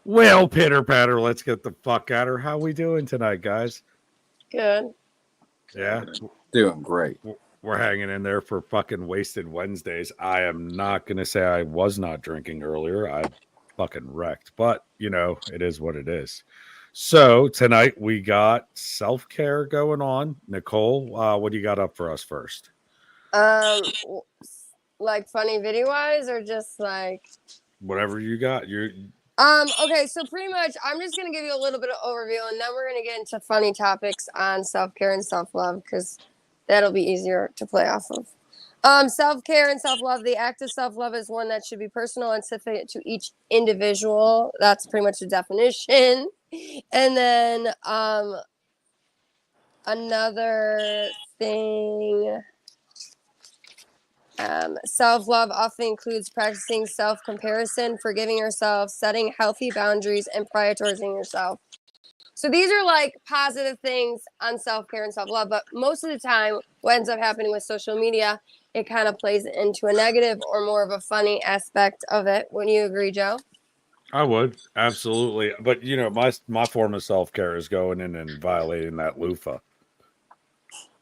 Well, pitter patter, let's get the fuck at her. How we doing tonight, guys? Good. Yeah, Doing great. we're hanging in there for fucking wasted Wednesdays. I am not gonna say I was not drinking earlier. I fucking wrecked, but it is what it is. So tonight we got self care going on. Nicole, what do you got up for us first? Like funny video wise or just like Whatever you got. okay, so pretty much I'm just gonna give you a little bit of overview and then we're gonna get into funny topics on self-care and self-love because that'll be easier to play off of. Self-care and self-love, the act of self-love is one that should be personal and specific to each individual. That's pretty much the definition. And then another thing, self-love often includes practicing self-comparison, forgiving yourself, setting healthy boundaries, and prioritizing yourself. So these are like positive things on self-care and self-love, but most of the time what ends up happening with social media, it kind of plays into a negative or more of a funny aspect of it. Wouldn't you agree, Joe? I would absolutely, but my form of self care is going in and violating that loofah.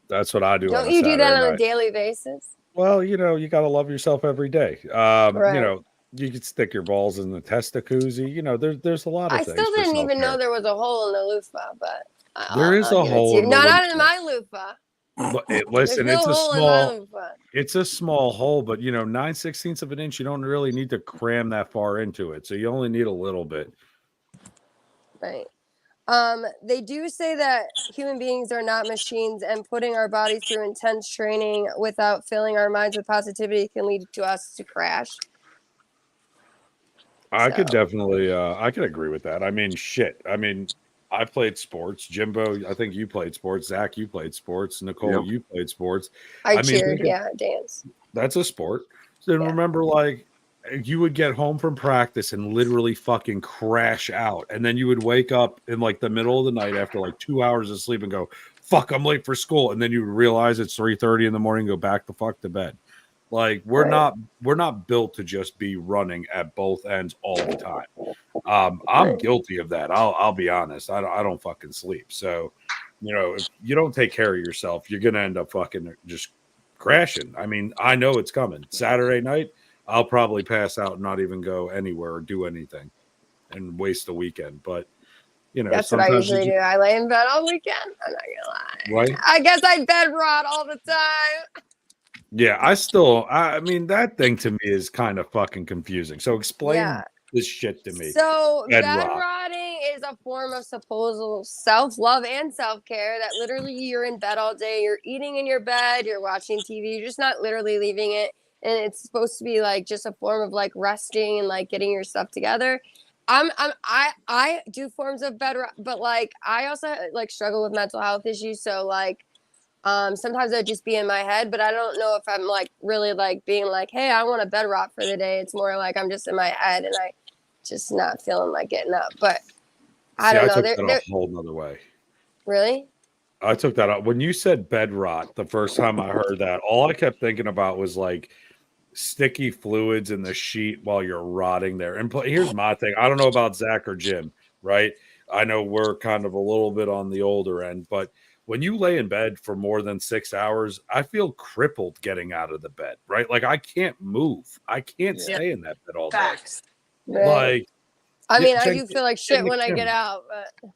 That's what I do. Don't you do that on a daily basis? Well, you got to love yourself every day. Right. You could stick your balls in the testicuzi. There's a lot of I things. still didn't even know there was a hole in the loofah, but there is a hole. No, not in my loofah. Listen, There's no hole in my loofah. It's a small hole, but 9/16 of an inch. You don't really need to cram that far into it, so you only need a little bit. Right. They do say that human beings are not machines, and putting our bodies through intense training without filling our minds with positivity can lead to us to crash. I could definitely, I could agree with that. I mean, shit. I mean, I played sports. Jimbo, I think you played sports. Zach, you played sports. Nicole, you played sports. I cheered, dance. That's a sport. Then remember, like, you would get home from practice and literally fucking crash out. And then you would wake up in like the middle of the night after like 2 hours of sleep and go, fuck, I'm late for school. And then you realize it's 3:30 in the morning, go back the fuck to bed. Like we're not built to just be running at both ends all the time. I'm guilty of that. I'll be honest. I don't fucking sleep. So, if you don't take care of yourself, you're gonna end up fucking just crashing. I mean, I know it's coming. Saturday night, I'll probably pass out and not even go anywhere or do anything and waste the weekend. But that's what I usually do. I lay in bed all weekend. I'm not gonna lie. Right? I guess I bed rot all the time. Yeah, I mean, that thing to me is kind of fucking confusing. So explain this shit to me. So bed rotting is a form of supposed self-love and self-care that literally you're in bed all day, you're eating in your bed, you're watching TV, you're just not literally leaving it. And it's supposed to be like just a form of like resting and like getting your stuff together. I do forms of bed rot, but like I also like struggle with mental health issues. So like sometimes I'd just be in my head, but I don't know if I'm like really like being like, hey, I want to bed rot for the day. It's more like I'm just in my head and I just not feeling like getting up. But I don't know. I took that a whole nother way. Really? I took that out. When you said bed rot, the first time I heard that, all I kept thinking about was like sticky fluids in the sheet while you're rotting there. And here's my thing. I don't know about Zach or Jim, right? I know we're kind of a little bit on the older end, but when you lay in bed for more than 6 hours, I feel crippled getting out of the bed, right? Like I can't move. I can't stay in that bed all day. Right. Like, I mean, I do feel like shit when I get out, but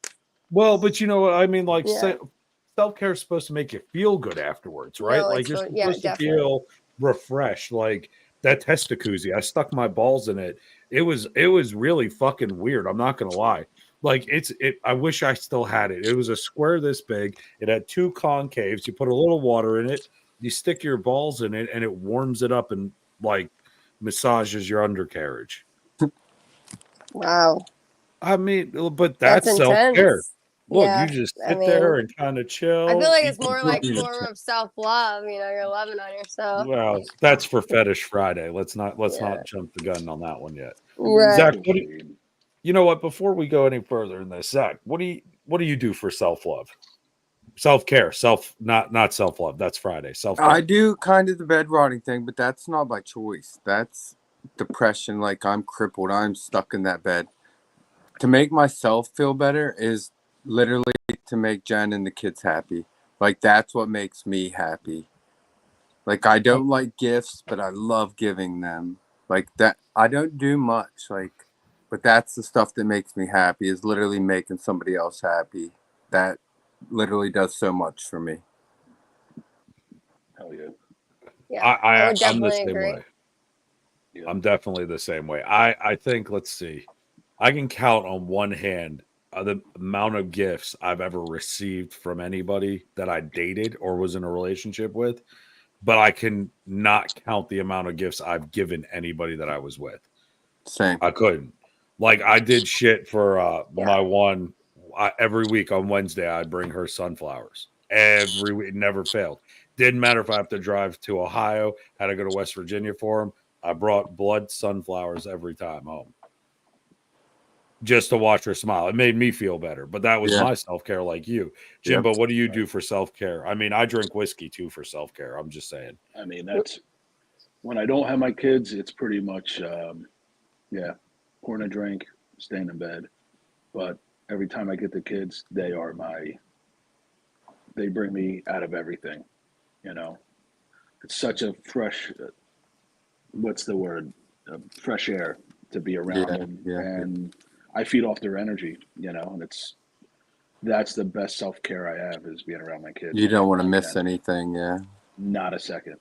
well, but you know what I mean? Like self-care is supposed to make you feel good afterwards, right? No, like you're supposed to feel refreshed. Like that testicuzi, I stuck my balls in it. It was really fucking weird. I'm not gonna lie. Like I wish I still had it. It was a square this big. It had 2 concaves. You put a little water in it. You stick your balls in it, and it warms it up and like massages your undercarriage. Wow. I mean, but that's self-care. Look, you just sit there and kind of chill. I feel like it's more like a form of self-love. You're loving on yourself. Well, that's for Fetish Friday. Let's not jump the gun on that one yet. Right. Zach, you know what? Before we go any further in this, Zach, what do you do for self-love? Self-care, not self-love. That's Friday. Self-care. I do kind of the bed rotting thing, but that's not by choice. That's depression. Like I'm crippled. I'm stuck in that bed to make myself feel better is literally to make Jen and the kids happy. Like, that's what makes me happy. Like, I don't like gifts, but I love giving them. Like, that, I don't do much, like, but that's the stuff that makes me happy, is literally making somebody else happy. That literally does so much for me. Hell yeah. Yeah, I would I'm the definitely same agree. way. Yeah. I'm definitely the same way. I think, let's see, I can count on one hand the amount of gifts I've ever received from anybody that I dated or was in a relationship with, but I can not count the amount of gifts I've given anybody that I was with. Same. I couldn't. Like, I did shit for Yeah. my one. Every week on Wednesday, I'd bring her sunflowers. Every week, never failed. Didn't matter if I have to drive to Ohio, had to go to West Virginia for them. I brought blood sunflowers every time home, just to watch her smile. It made me feel better. But that was Yeah. my self care, like you, Jimbo. What do you do for self care? I mean, I drink whiskey too for self care. I'm just saying. I mean, that's when I don't have my kids. It's pretty much, pouring a drink, staying in bed. But every time I get the kids, they bring me out of everything. You know, it's such a fresh, what's the word? Fresh air to be around them, and I feed off their energy. You know, and that's the best self care I have, is being around my kids. You don't want to miss anything, yeah. Not a second.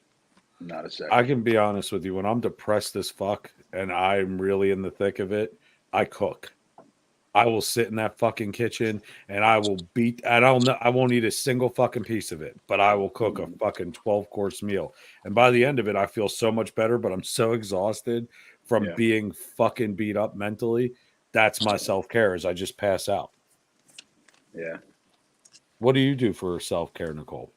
Not a second. I can be honest with you. When I'm depressed as fuck and I'm really in the thick of it, I cook. I will sit in that fucking kitchen and I will beat. I won't eat a single fucking piece of it, but I will cook a fucking 12-course meal. And by the end of it, I feel so much better. But I'm so exhausted from being fucking beat up mentally. That's my self care. Is I just pass out. Yeah. What do you do for self care, Nicole?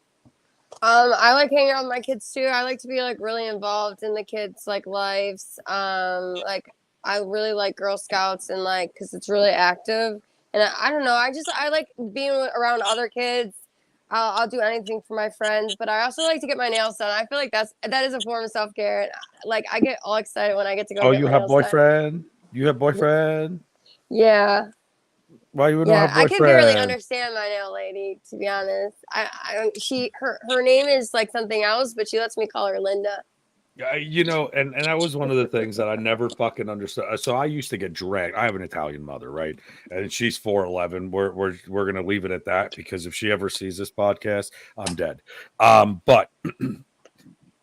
I like hanging out with my kids too. I like to be like really involved in the kids' like lives. Like I really like Girl Scouts and like because it's really active. And I don't know. I like being around other kids. I'll do anything for my friends, but I also like to get my nails done. I feel like that is a form of self care. Like I get all excited when I get to go. Oh, get you my have nails done. boyfriend? You have boyfriend? Yeah. Why you wouldn't have I boyfriend? can barely understand my nail lady, to be honest. Her name is like something else, but she lets me call her Linda. You know, and that was one of the things that I never fucking understood. So I used to get dragged. I have an Italian mother, right? And she's 4'11". We're gonna leave it at that because if she ever sees this podcast, I'm dead. But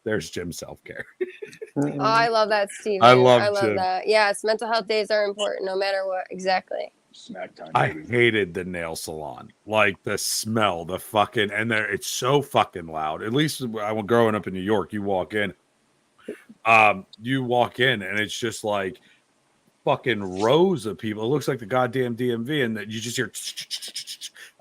there's Jim's self care. Oh, I love that, Steven. I love Jim. that. Yes, mental health days are important, no matter what. Exactly. Snack time. I Baby. hated the nail salon, like the smell, the fucking, and it's so fucking loud. At least I was growing up in New York. You walk in, and it's just like fucking rows of people. It looks like the goddamn DMV, and that you just hear.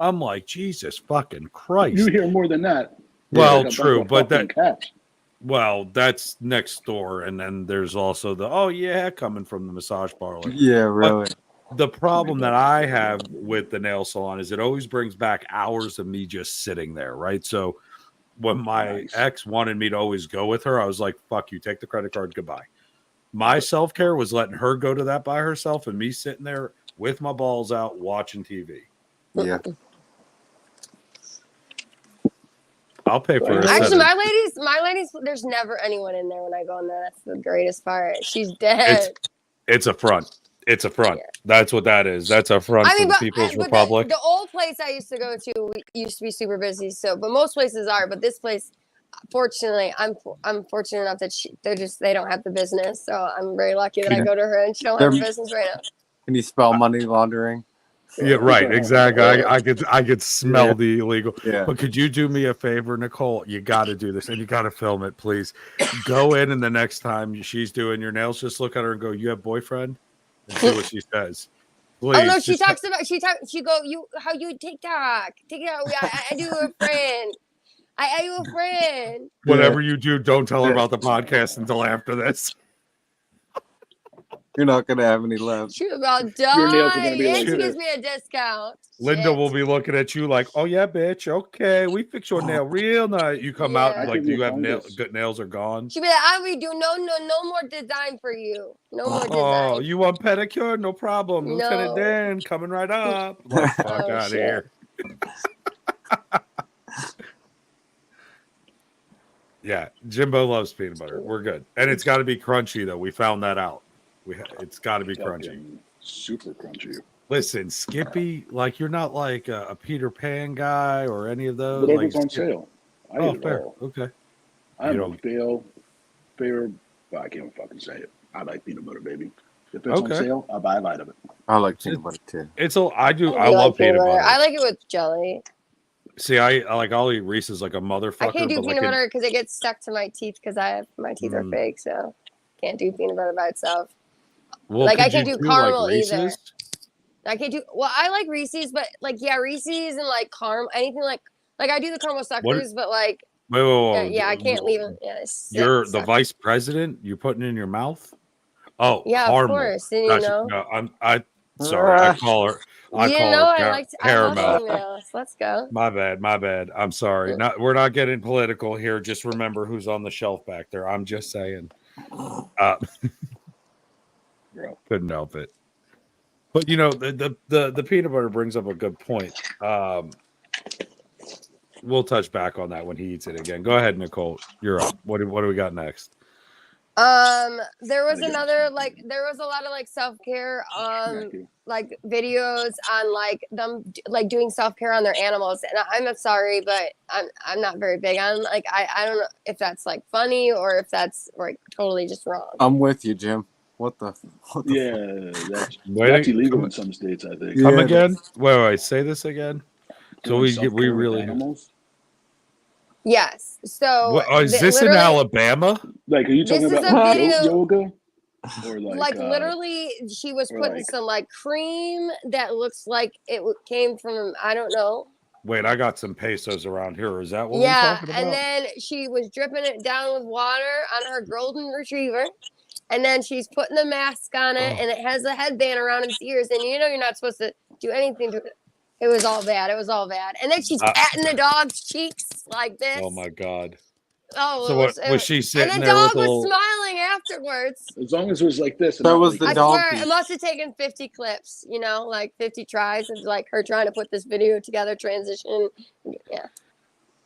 I'm like, Jesus fucking Christ! You hear more than that. Well, Like a true, bunch of but that. fucking cats. Well, that's next door, and then there's also the coming from the massage parlor. Yeah, really. The problem that I have with the nail salon is it always brings back hours of me just sitting there, right? So when my ex wanted me to always go with her, I was like, fuck you, take the credit card, goodbye. My self-care was letting her go to that by herself and me sitting there with my balls out watching TV. Yeah. I'll pay for it. Actually, my ladies, there's never anyone in there when I go in there. That's the greatest part. She's dead. It's a front. It's a front. Yeah. That's what that is. That's a front for the People's Republic. The old place I used to go to used to be super busy. So, but most places are. But this place, fortunately, I'm fortunate enough that they don't have the business. So I'm very lucky that I go to her and she don't have the business right now. Can you spell money laundering? Yeah, right. Exactly. I could smell the illegal. Yeah. But could you do me a favor, Nicole? You got to do this, and you got to film it, please. Go in, and the next time she's doing your nails, just look at her and go, "You have boyfriend?" And see what she says. Please. Oh no, she go how you TikTok. I do a friend. I do a friend. Whatever you do, don't tell her about the podcast until after this. You're not gonna have any left. She about Your nails are die. gonna be And like she this. gives me a discount. Linda Shit. will be looking at you like, "Oh yeah, bitch. Okay, we fix your nail real nice." You come out Yeah. and I like give you you have fungus. good nails are gone. She'd be like, I will do no more design for you. No more Oh, design. you want pedicure? No problem. Lieutenant No. Dan coming right up. Like, fuck Oh, out of shit. here. Yeah, Jimbo loves peanut butter. We're good, and it's got to be crunchy though. We found that out. It's got to be crunchy. Fucking super crunchy. Listen, Skippy, like you're not like a Peter Pan guy or any of those. Whatever's like on Skip- sale. I Oh, eat it fair. all. Okay. I'm You a fair. I can't even fucking say it. I like peanut butter, baby. If it's on Okay. sale, I'll buy a bite of it. I like peanut butter too. It's a. I do. I do love like peanut butter. I like it with jelly. See, I like. I'll eat Reese's like a motherfucker. I can't do but peanut like butter because it gets stuck to my teeth because my teeth are Mm. fake, so can't do peanut butter by itself. well, like, I could can't you do caramel either. Reese's? I can't do well. I like Reese's, but like Reese's and like caramel, anything like I do the caramel suckers, but like Wait, yeah, I can't leave it. Yeah, You're the vice president. You putting it in your mouth? Oh, Yeah, caramel. of course. Didn't you Gotcha. know? No, I sorry. I call her. I You call know her I love caramel. females. Let's go. My bad. I'm sorry. We're not getting political here. Just remember who's on the shelf back there. I'm just saying. Couldn't help it. But you know, the peanut butter brings up a good point. We'll touch back on that when he eats it again. Go ahead, Nicole. You're up. What do we got next? There was there was a lot of like self-care like videos on like them like doing self-care on their animals, and I'm sorry, but I'm not very big on like I don't know if that's like funny or if that's like totally just wrong. I'm with you, Jim. What the Yeah, that's Wait, illegal in some states, I think. Come Yeah, again? Wait, say this again. So we Self-care with really animals. Yes. So is this in literally- Alabama? Like, are you talking This is about a like, video- yoga? Or like literally she was or putting like- some like cream that looks like it came from I don't know. Wait, I got some pesos around here. Is that what we're Yeah, talking about? and then she was dripping it down with water on her golden retriever, and then she's putting the mask on it, and it has a headband around its ears, and you know you're not supposed to do anything to it. It was all bad. It was all bad. And then she's patting the dog's cheeks like this. Oh my god. Oh, So was she sitting and the there dog with a was little... smiling afterwards. As long as it was like this. and That not was like the I this. dog swear piece. it must have taken 50 clips, you know, like 50 tries of like her trying to put this video together, transition. Yeah.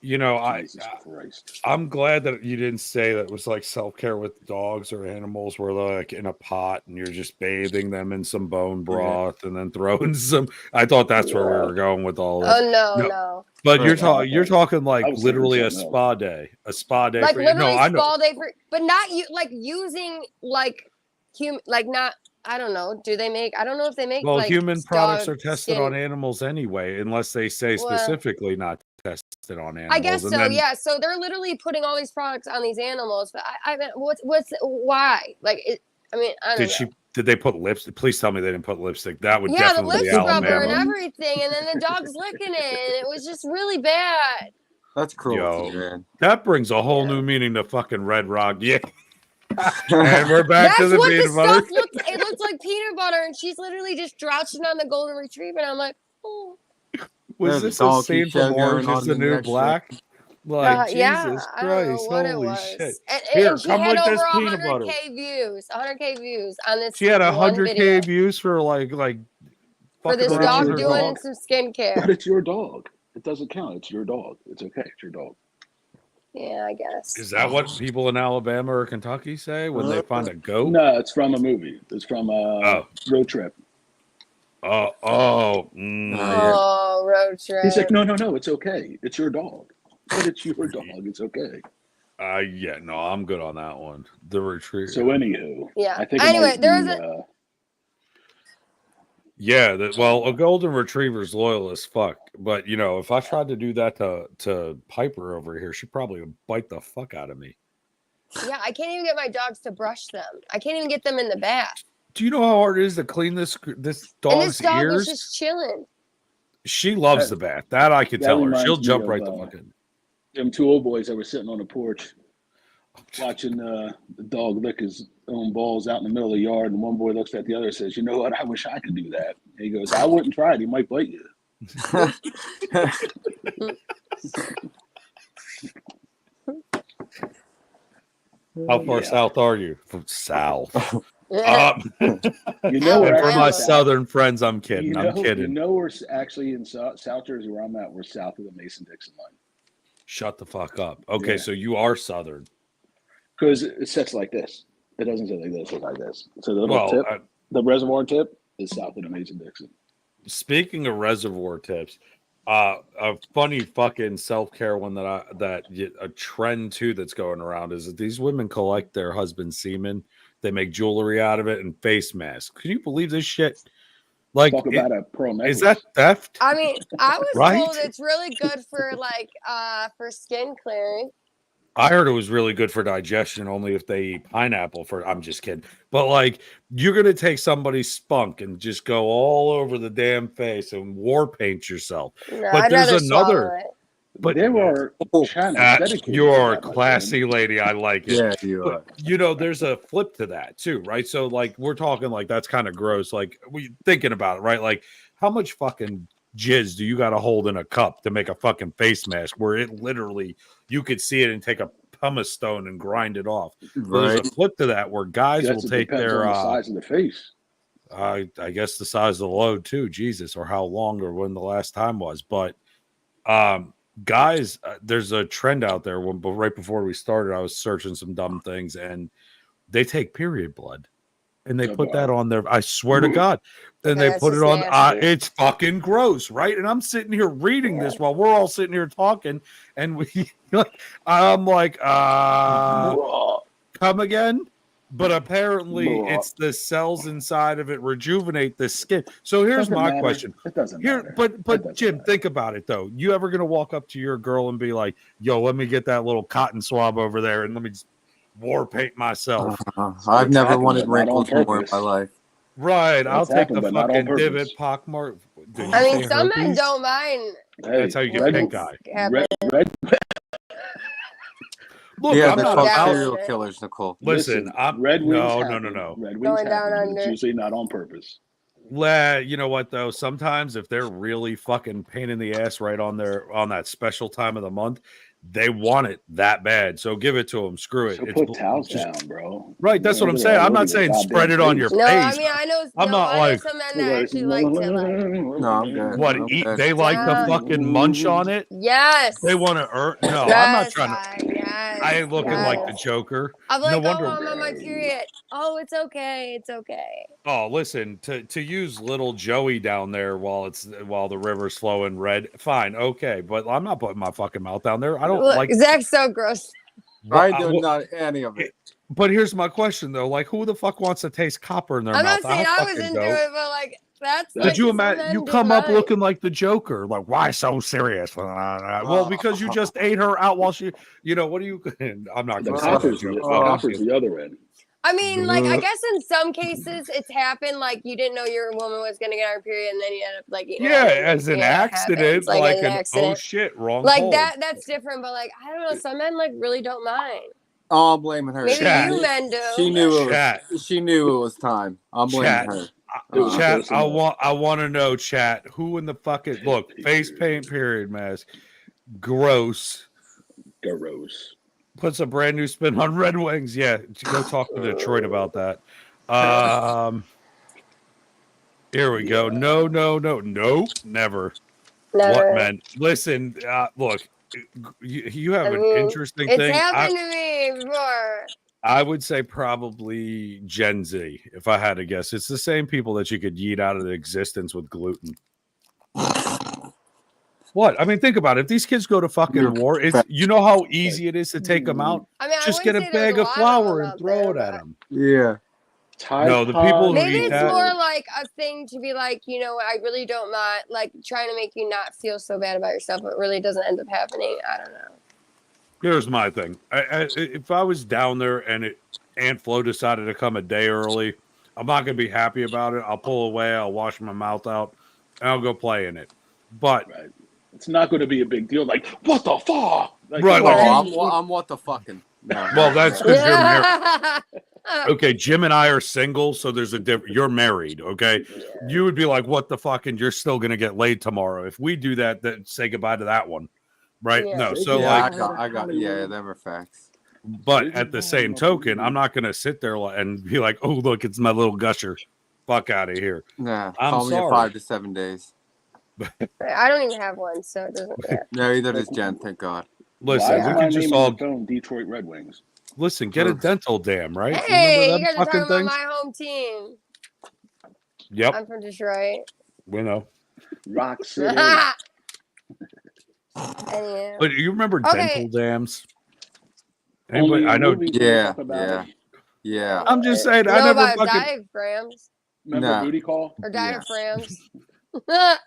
You know, Jesus Christ. I'm glad that you didn't say that it was like self-care with dogs or animals where they're like in a pot and you're just bathing them in some bone broth and then throwing some. I thought that's where we were going with all this. Oh no. But Right. you're talking like I was literally thinking a something spa day. A spa day Like for you. literally No, I know. all day for, but not you like using like human, like not, I don't know. Do they make, I don't know if they make Well, like human products dog are tested skin. on animals anyway, unless they say Well, specifically not tested on animals. I guess And so. then- Yeah. So they're literally putting all these products on these animals. But I mean, why? Like, I don't know. Did they put lipstick? Please tell me they didn't put lipstick. That would Yeah, the definitely lip be scrubber and Alabama. everything, and then the dog's licking it, and it was just really bad. That's cruelty, Yo. man. That brings a whole new meaning to fucking Red Rock. Yeah. And we're back That's to the what the peanut butter. stuff looked. It looked like peanut butter, and she's literally just crouching on the golden retriever, and I'm like, oh. Was There's this a a dog scene show from going Orange on is the in the New next Black? Like, Yeah, Jesus I don't know Christ, what it holy was. shit. And Here, she come had with over this peanut butter. 100K views. 100K views on this. She had one 100K video views for like for fucking this around dog with her doing dog. some But skincare. it's your dog. It doesn't count. It's your dog. It's okay. It's your dog. Yeah, I guess. Is that what people in Alabama or Kentucky say when they find a goat? No, it's from a movie. It's from Road Trip. Yeah. Oh, road trip. He's like, no, it's okay. It's your dog. But it's your dog. It's okay. Yeah, no, I'm good on that one. The retriever. So anywho, Yeah. I think it Anyway, might there was be, Yeah, well, a golden retriever's loyal as fuck. But you know, if I tried to do that to Piper over here, she'd probably bite the fuck out of me. Yeah, I can't even get my dogs to brush them. I can't even get them in the bath. Do you know how hard it is to clean this And dog's this dog ears? was just chilling. She loves the bath. That I could That tell her. reminds She'll me jump of, right the fuck in. them two old boys that were sitting on the porch watching the dog lick his own balls out in the middle of the yard, and one boy looks at the other and says, "You know what? I wish I could do that." And he goes, "I wouldn't try it. He might bite you." How far south are you? From south. You know, And where for actually my south. southern friends, I'm kidding. you know, I'm kidding. You know, we're actually in South Jersey, where I'm at. We're south of the Mason-Dixon line. Shut the fuck up. Okay, Yeah. so you are southern. Because it sets like this. It doesn't sit like this. It's like this. So the little Well, tip, the reservoir tip, is south of the Mason-Dixon. speaking of reservoir tips, a funny fucking self-care one a trend too that's going around is that these women collect their husband's semen. They make jewelry out of it and face masks. Can you believe this shit? Like, Talk about a pearl necklace. is that theft? I mean, I was Right? told it's really good for for skin clearing. I heard it was really good for digestion only if they eat pineapple I'm just kidding. But like, you're going to take somebody's spunk and just go all over the damn face and war paint yourself. No, But I'd there's rather another- swallow it. But there are channels dedicated. You're to a that, my classy lady. I like it. Yeah, you are. But, there's a flip to that too, right? So like, we're talking like that's kind of gross. Like, we thinking about it, right? Like, how much fucking jizz do you got to hold in a cup to make a fucking face mask where it literally you could see it and take a pumice stone and grind it off? Well, there's Right. a flip to that where guys friend. will Yes, it take depends their on the size of the face. I guess the size of the load too, Jesus, or how long or when the last time was. But guys, there's a trend out there. But right before we started, I was searching some dumb things, and they take period blood, and they Oh, put God. that on their. I swear to God, and they That's put it just on. nasty. It's fucking gross, right? And I'm sitting here reading this while we're all sitting here talking, and I'm like, come again. But apparently, Blah. it's the cells inside of it rejuvenate the skin. So here's Doesn't my matter. question. It doesn't Here, matter. but It doesn't Jim, matter. think about it though. You ever gonna walk up to your girl and be like, "Yo, let me get that little cotton swab over there and let me just war paint myself"? I've never happened, wanted but not on wrinkles more in purpose. my life. Right. I'll It's take happened, the but not on fucking purpose. divot pockmark. Did you I mean, say some men herpes? don't mind. Hey, That's how you get when pink it's eye. happening. red. Look, Yeah, I'm they're not. called down serial with it. killers, Nicole. Listen, I'm Red wings. no. Red wings Going down happen, but it's under. usually not on purpose. You know what though? Sometimes if they're really fucking pain in the ass right on that special time of the month, they want it that bad. So give it to them. Screw it. So It's put towels just- down, bro. Right, that's what I'm saying. I'm not saying spread it on your No, I face. mean I know. I'm no, not I like- know some men that actually like to like. No, I'm good. What I'm eat? good. They like the Yeah. fucking munch on it. Yes. They want to earn. No, I'm not Yes, trying to. yes, I ain't looking like the yes. Joker. I'm like, No wonder- oh, I'm on my period. Oh, it's okay. It's okay. Oh, listen, to use little Joey down there while the river's flowing red, fine, okay, but I'm not putting my fucking mouth down there. I don't Look, like. Zach's so gross. I do not any of it. But here's my question though: like, who the fuck wants to taste copper in their I'm mouth? not saying I'll I was fucking into go. it, but like that's. Did Did like, you some imagine men you do come up mine. looking like the Joker? Like, why so serious? Well, because you just ate her out while she. What do you? I'm not The going to copper's say the, that. copper's the other end. I mean, like, I guess in some cases it's happened. Like, you didn't know your woman was gonna get her period, and then you end up like, eating Yeah, it, and, as an it accident, happens, like as an oh accident. shit, wrong. Like hole. that's different. But like, I don't know. Some men like really don't mind. Oh, I'm blaming her. Maybe Chat. you men do. She knew it Chat. was. She knew it was time. I'm blaming Chat. her. It was Chat, personal. I want to know, chat, who in the fucking look face paint period mask, gross. Gross. Puts a brand new spin on Red Wings. Yeah, go talk to Detroit about that. Here we go. No, nope, never. Never. What, man? Listen, look, you have I an mean, interesting It's thing. happened to me before. I would say probably Gen Z, if I had to guess. It's the same people that you could yeet out of existence with gluten. What? I mean, think about it. If these kids go to fucking war, you know how easy it is to take them out? I mean, Just I get a wouldn't say there's bag of lot flour them and out throw there, it at but them. Yeah. No, the people who Maybe eat it's that. more like a thing to be like, I really don't mind, like trying to make you not feel so bad about yourself, but really doesn't end up happening. I don't know. Here's my thing. If I was down there and Aunt Flo decided to come a day early, I'm not going to be happy about it. I'll pull away. I'll wash my mouth out, and I'll go play in it. But Right. It's not going to be a big deal. Like, what the fuck? Like, Right, Oh, like I'm what the fucking. No. Well, that's because you're married. Okay, Jim and I are single, so there's a different. You're married, okay? You would be like, "What the fuck?" And you're still gonna get laid tomorrow. If we do that, then say goodbye to that one, right? Yeah. No, so yeah, like, I got, yeah, them are facts. but at the same token, I'm not gonna sit there and be like, "Oh, look, it's my little gusher." Fuck out of here. Nah, I'm call me in sorry. 5 to 7 days. I don't even have one, so it doesn't matter. No, either does Jen, thank God. Listen, Why is we my can just name on all the phone Detroit Red Wings? listen. Get a dental dam, right? Hey, you Remember guys them are talking fucking about things? my home team. Yep, I'm from Detroit. we know. Rock City. Anyway. But you remember Okay. dental dams? Only Anybody? in I know. movies they Yeah, talk about yeah. it. Yeah. I'm just saying. You I know never about fucking. diaphragms Remember Nah. Booty Call? or Yeah. diaphragms? But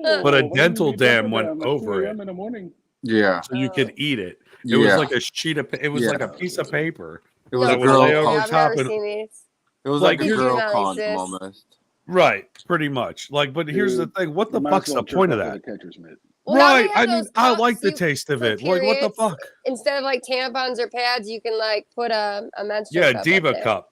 a Why do dental you need to dam talk went about 2 over it. a.m. in the morning? Yeah. So you could eat it. It Yeah. was like a sheet of. It was Yeah. like a piece of paper. It was that a would girl lay over condom. I've top never and- seen these. It was Like, like a here's- girl Do not condom exist. almost. Right, pretty much. Like, but here's the thing: what the Might fuck's as well the point of jerk off that? with a catcher's mitt. Well, now they Right. have I mean, those I cups like the you- taste of for it. Like, what the periods. fuck? Instead of like tampons or pads, you can like put a menstrual Yeah, cup Diva up there. cup.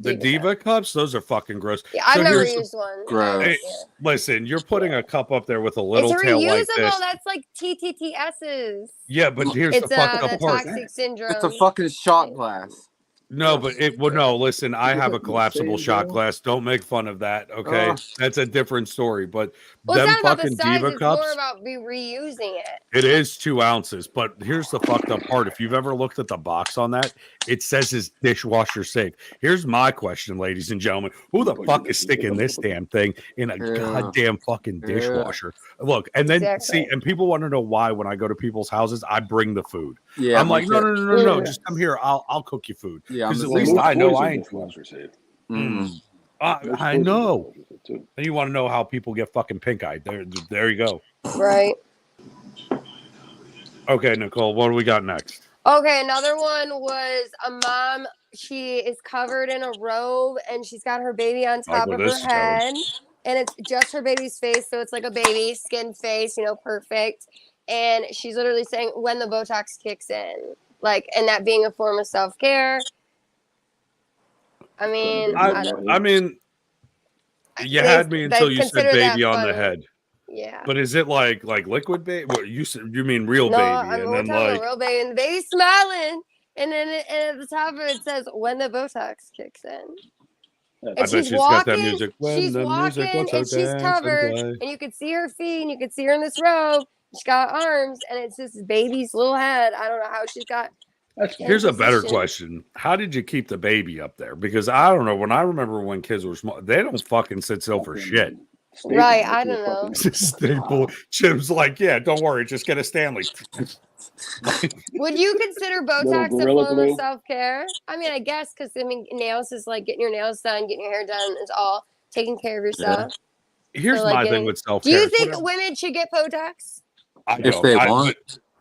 The Diva Diva cups, those are fucking gross. Yeah, I've So never here's the- used one. Gross. Hey, Yeah. listen, you're putting a cup up there with a little It's tail like reusable. this. That's like TTTS's. Yeah, but here's It's the fucked the up part. toxic syndrome. It's a fucking shot glass. No, but it well, no. Listen, I have a collapsible Same shot deal. glass. Don't make fun of that. Okay, Ugh. that's a different story. But Well, it's them not about the fucking size. Diva It's cups. more about reusing it. It is 2 ounces, but here's the fucked up part. If you've ever looked at the box on that, it says it's dishwasher safe. Here's my question, ladies and gentlemen: who the fuck is sticking this damn thing in a Yeah. goddamn fucking Yeah. dishwasher? Look, and then Exactly. see, and people want to know why when I go to people's houses, I bring the food. Yeah. I'm me like, no, too. no, no, no, no, Yeah. just come here. I'll cook you food. Yeah, I'm 'Cause the at same least way. I know Most I toys in ain't. dishwasher safe. Mm. Most I toys in know. dishwasher safe, too. And you want to know how people get fucking pink eyed? There you go. Right. Okay, Nicole, what do we got next? Okay, another one was a mom. She is covered in a robe and she's got her baby on I like top where of her this is going. head. And it's just her baby's face. So it's like a baby skin face, perfect. And she's literally saying when the Botox kicks in. Like, and that being a form of self care. I mean, I mean, you had me until you said consider that baby on the funny. head. yeah. But is it like liquid baby? What you mean real No, baby? I mean, And we're then talking like real baby, and the baby's smiling, and then and at the top of it says when the Botox kicks in. I And bet she's she's got that walking, music. When she's the walking, music was so and she's dance and covered, play. and you could see her feet, and you could see her in this robe. She's got arms, and it's this baby's little head. I don't know how she's got. That's fine. Here's a better position. question. How did you keep the baby up there? Because I don't know. When I remember when kids were small, they don't fucking sit still for shit. Staple Right, it I to a don't know. fucking- Staple. Jim's like, yeah, don't worry, just get a Stanley. Would you consider Botox a Gorilla form Glue? of self care? I mean, I guess because nails is like getting your nails done, getting your hair done is all taking care of yourself. Here's So, like, my getting- thing with self Do care. you think women should get Botox? If they want.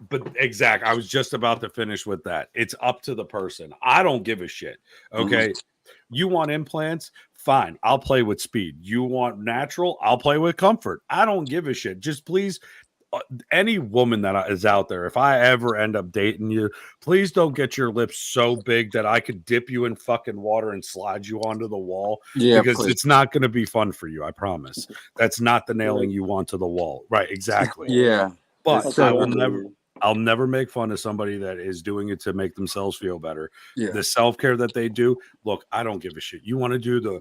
But exact. I was just about to finish with that. It's up to the person. I don't give a shit. Okay. You want implants? Fine. I'll play with speed. You want natural? I'll play with comfort. I don't give a shit. Just please, any woman that is out there, if I ever end up dating you, please don't get your lips so big that I could dip you in fucking water and slide you onto the wall. Yeah, Because please. it's not going to be fun for you. I promise. That's not the nailing you onto the wall. Right. Exactly. Yeah. But It's I so will good. never. I'll never make fun of somebody that is doing it to make themselves feel better. Yeah. The self-care that they do, look, I don't give a shit. You want to do the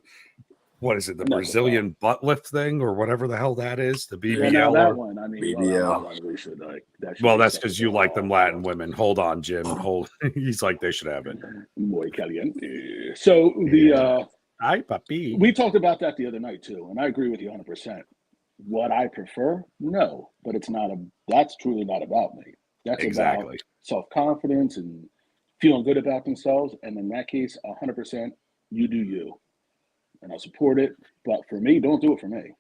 Never Brazilian butt lift thing or whatever the hell that is, the Yeah, BBL. now that or, one, I mean, BBL. well, that one we should, that should well, be that's something because you for like them all. Latin women. Hold on, Jim. Hold. He's like they should have it. Muy caliente. So the Hi, papi. we talked about that the other night too, and I agree with you 100%. What I prefer, no, but that's truly not about me. That's Exactly. about self-confidence and feeling good about themselves. And in that case, 100%, you do you. And I'll support it. But for me, don't do it for me.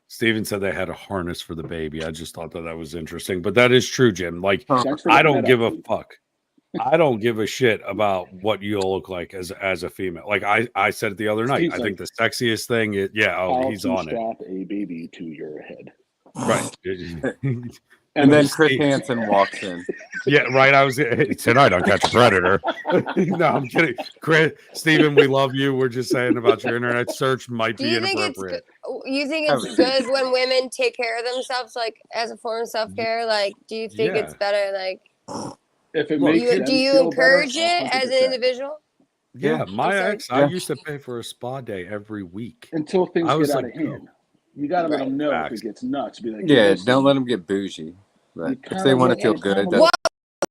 Steven said they had a harness for the baby. I just thought that was interesting, but that is true, Jim. Like Thanks for I letting don't that give a out, Pete. fuck. I don't give a shit about what you'll look like as a female. Like I said it the other night. I think the sexiest thing is How he's to on it. strap a baby to your head. Right. And then Steve- Chris Hansen walks in. Yeah, right. I was tonight on Catch a Predator. No, I'm kidding. Chris, Steven, we love you. We're just saying about your internet search might Do be you think it's good? inappropriate. You think Oh, it's good when women take care of themselves, like as a form of self care? Like, do you think it's Yeah. better? Like, If it Look, makes do them you feel encourage better, it as an 100%. individual? Yeah, my said- ex, I Yeah. used to pay for a spa day every week. Until things I get was out like, of hand. You got to let Right. them know if Facts. it gets nuts. Be like, Yeah, listen, don't let them get bougie. But you if kinda they want to look- feel you good, kinda that's, look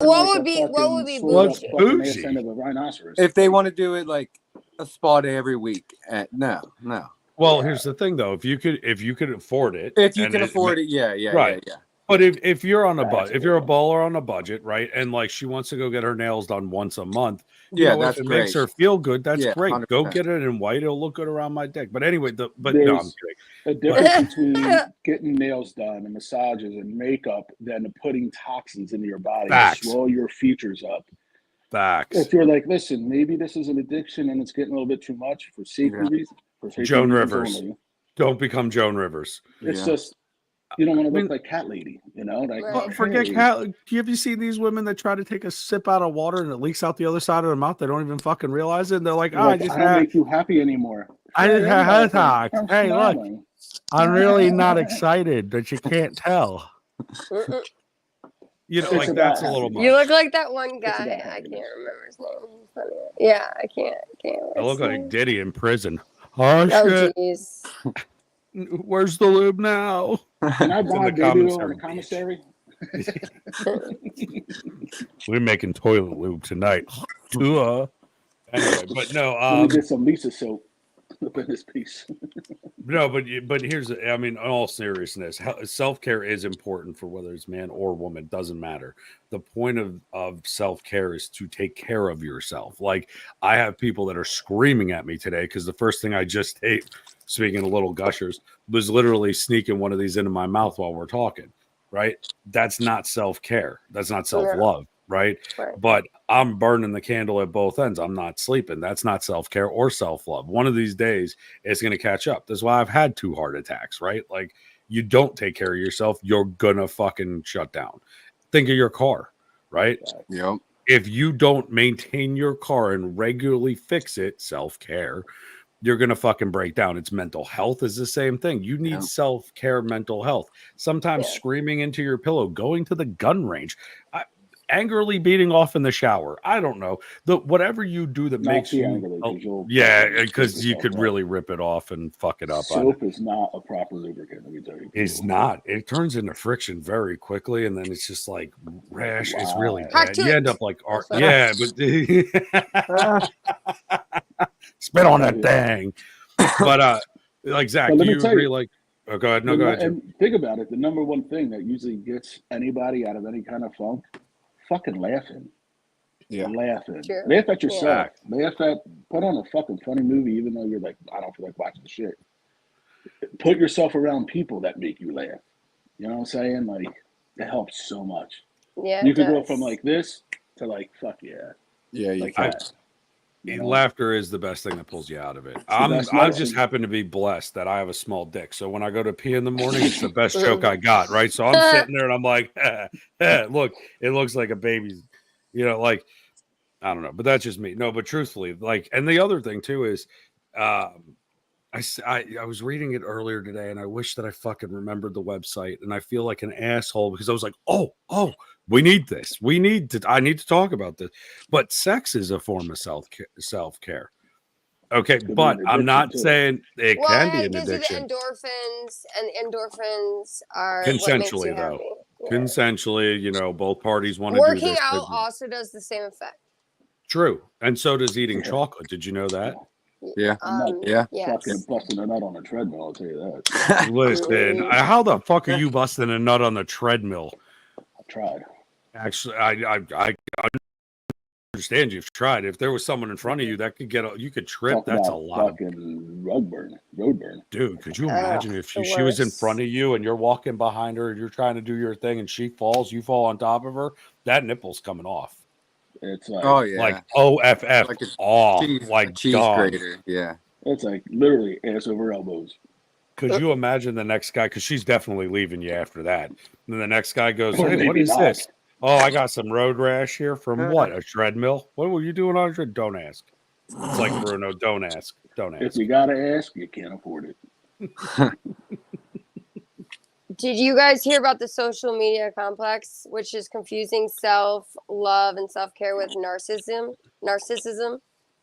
What like would a be fucking swole What's up fucking ass bougie? end of a rhinoceros. if they want to do it like a spa day every week, no. Well, here's the thing though. If you could afford it, If you and can afford it, yeah. Right. But if you're on a That's budget, if you're a cool. baller on a budget, right, and like she wants to go get her nails done once a month, you Yeah, know, that's if it great. makes her feel good, that's Yeah, great. Go 100%. get it in white; it'll look good around my dick. But anyway, no, I'm kidding. There's a difference between getting nails done and massages and makeup than putting toxins into your body Facts. to swell your features up. Facts. If you're like, listen, maybe this is an addiction and it's getting a little bit too much for safety Yeah. reasons. For safety Joan reasons Rivers. only. Don't become Joan Rivers. It's Yeah. just you don't want to I look mean- like Cat Lady, you know? Like, Right. Forget hey, how. Have you seen these women that try to take a sip out of water and it leaks out the other side of their mouth? They don't even fucking realize it. And they're like, you're "Oh, like, I just I don't had, make you happy anymore. I just Yeah, had heart I'm attack. I'm Hey, look, smiling. I'm really not excited that you can't tell." Mm-mm. You know, It's like about that's a little much. You look like that one about guy. I happiness. can't remember his name. He's funny. Yeah, I can't. I look what's like his Diddy in prison. Oh name? Oh, shit! jeez. Where's the lube now? Can I in buy the baby oil in commissary, a commissary? We're making toilet lube tonight. Anyway, but no, Let me get some Lisa soap up in this piece. no, but here's, I mean, in all seriousness, self care is important for whether it's man or woman. Doesn't matter. The point of self care is to take care of yourself. Like I have people that are screaming at me today because the first thing I just ate, speaking of little gushers, was literally sneaking one of these into my mouth while we're talking. Right? That's not self care. That's not self love. Right? Right. But I'm burning the candle at both ends. I'm not sleeping. That's not self care or self love. One of these days, it's going to catch up. That's why I've had 2 heart attacks, right? Like, you don't take care of yourself, you're going to fucking shut down. Think of your car, right? Yep. If you don't maintain your car and regularly fix it, self care, you're going to fucking break down. It's mental health is the same thing. You need Yeah. self care, mental health. Sometimes screaming into your pillow, going to the gun range, angrily beating off in the shower. I don't know. Whatever you do that Not makes too you, angrily, 'cause you'll yeah, fucking because screw you yourself could up. really rip it off and fuck it up. Soap is not a proper lubricant. Let me tell you. It's not. It turns into friction very quickly, and then it's just like rash. It's really Wow. Hot bad. You end tooth. up like, That's yeah, but spit on that thing. But like Zach, But do let me you tell agree? you- Like, oh, go ahead. No, go ahead. Jim. And think about it. The number one thing that usually gets anybody out of any kind of funk, fucking laughing. Yeah. Laughing. True. Laugh at yourself. Fact. Put on a fucking funny movie, even though you're like, I don't feel like watching the shit. Put yourself around people that make you laugh. You know what I'm saying? Like, it helps so much. Yeah. You it could go does. from like this to like, fuck yeah. Yeah, you Like can. that. You know? Laughter is the best thing that pulls you out of it. the I best just medicine. happen to be blessed that I have a small dick. So when I go to pee in the morning, it's the best joke I got, right? So I'm sitting there and I'm like, look, it looks like a baby's, you know, like, I don't know, but that's just me. No, but truthfully, like, and the other thing too is, I was reading it earlier today and I wish that I fucking remembered the website, and I feel like an asshole because I was like, oh, we need this. I need to talk about this. But sex is a form of self-care. Okay, Could be but an I'm not addiction, too. saying it Well, can be it an gives you the addiction. endorphins, and endorphins are what makes you Consensually, though. happy. Yeah. Consensually, you know, both parties want to do Working this. out but- also does the same effect. True. And so does eating Yeah. chocolate. Did you know that? Yeah. Yeah. Yes. Fucking busting a nut on a treadmill, I'll tell you that. Listen, how the fuck are you busting a nut on the treadmill? I tried. Actually, I understand you've tried. If there was someone in front of you that could you could trip. Talk That's a about lot of, fucking road burn. dude. Could you Ugh, imagine if the she was in worst. front of you and you're walking behind her and you're trying to do your thing and she falls, you fall on top of her, that nipple's coming off. It's like, Oh yeah. Like OFF Like a off, cheese, like a cheese dog. grater. Yeah. it's like literally ass over elbows. Could you imagine the next guy? Because she's definitely leaving you after that. And then the next guy goes, Or "Hey, what maybe is not. this? Oh, I got some road rash here from what? A treadmill? What were you doing on a treadmill? Don't ask." It's like Bruno. Don't ask. Don't If ask. you gotta ask, you can't afford it. Did you guys hear about the social media complex, which is confusing self-love and self-care with narcissism? Narcissism.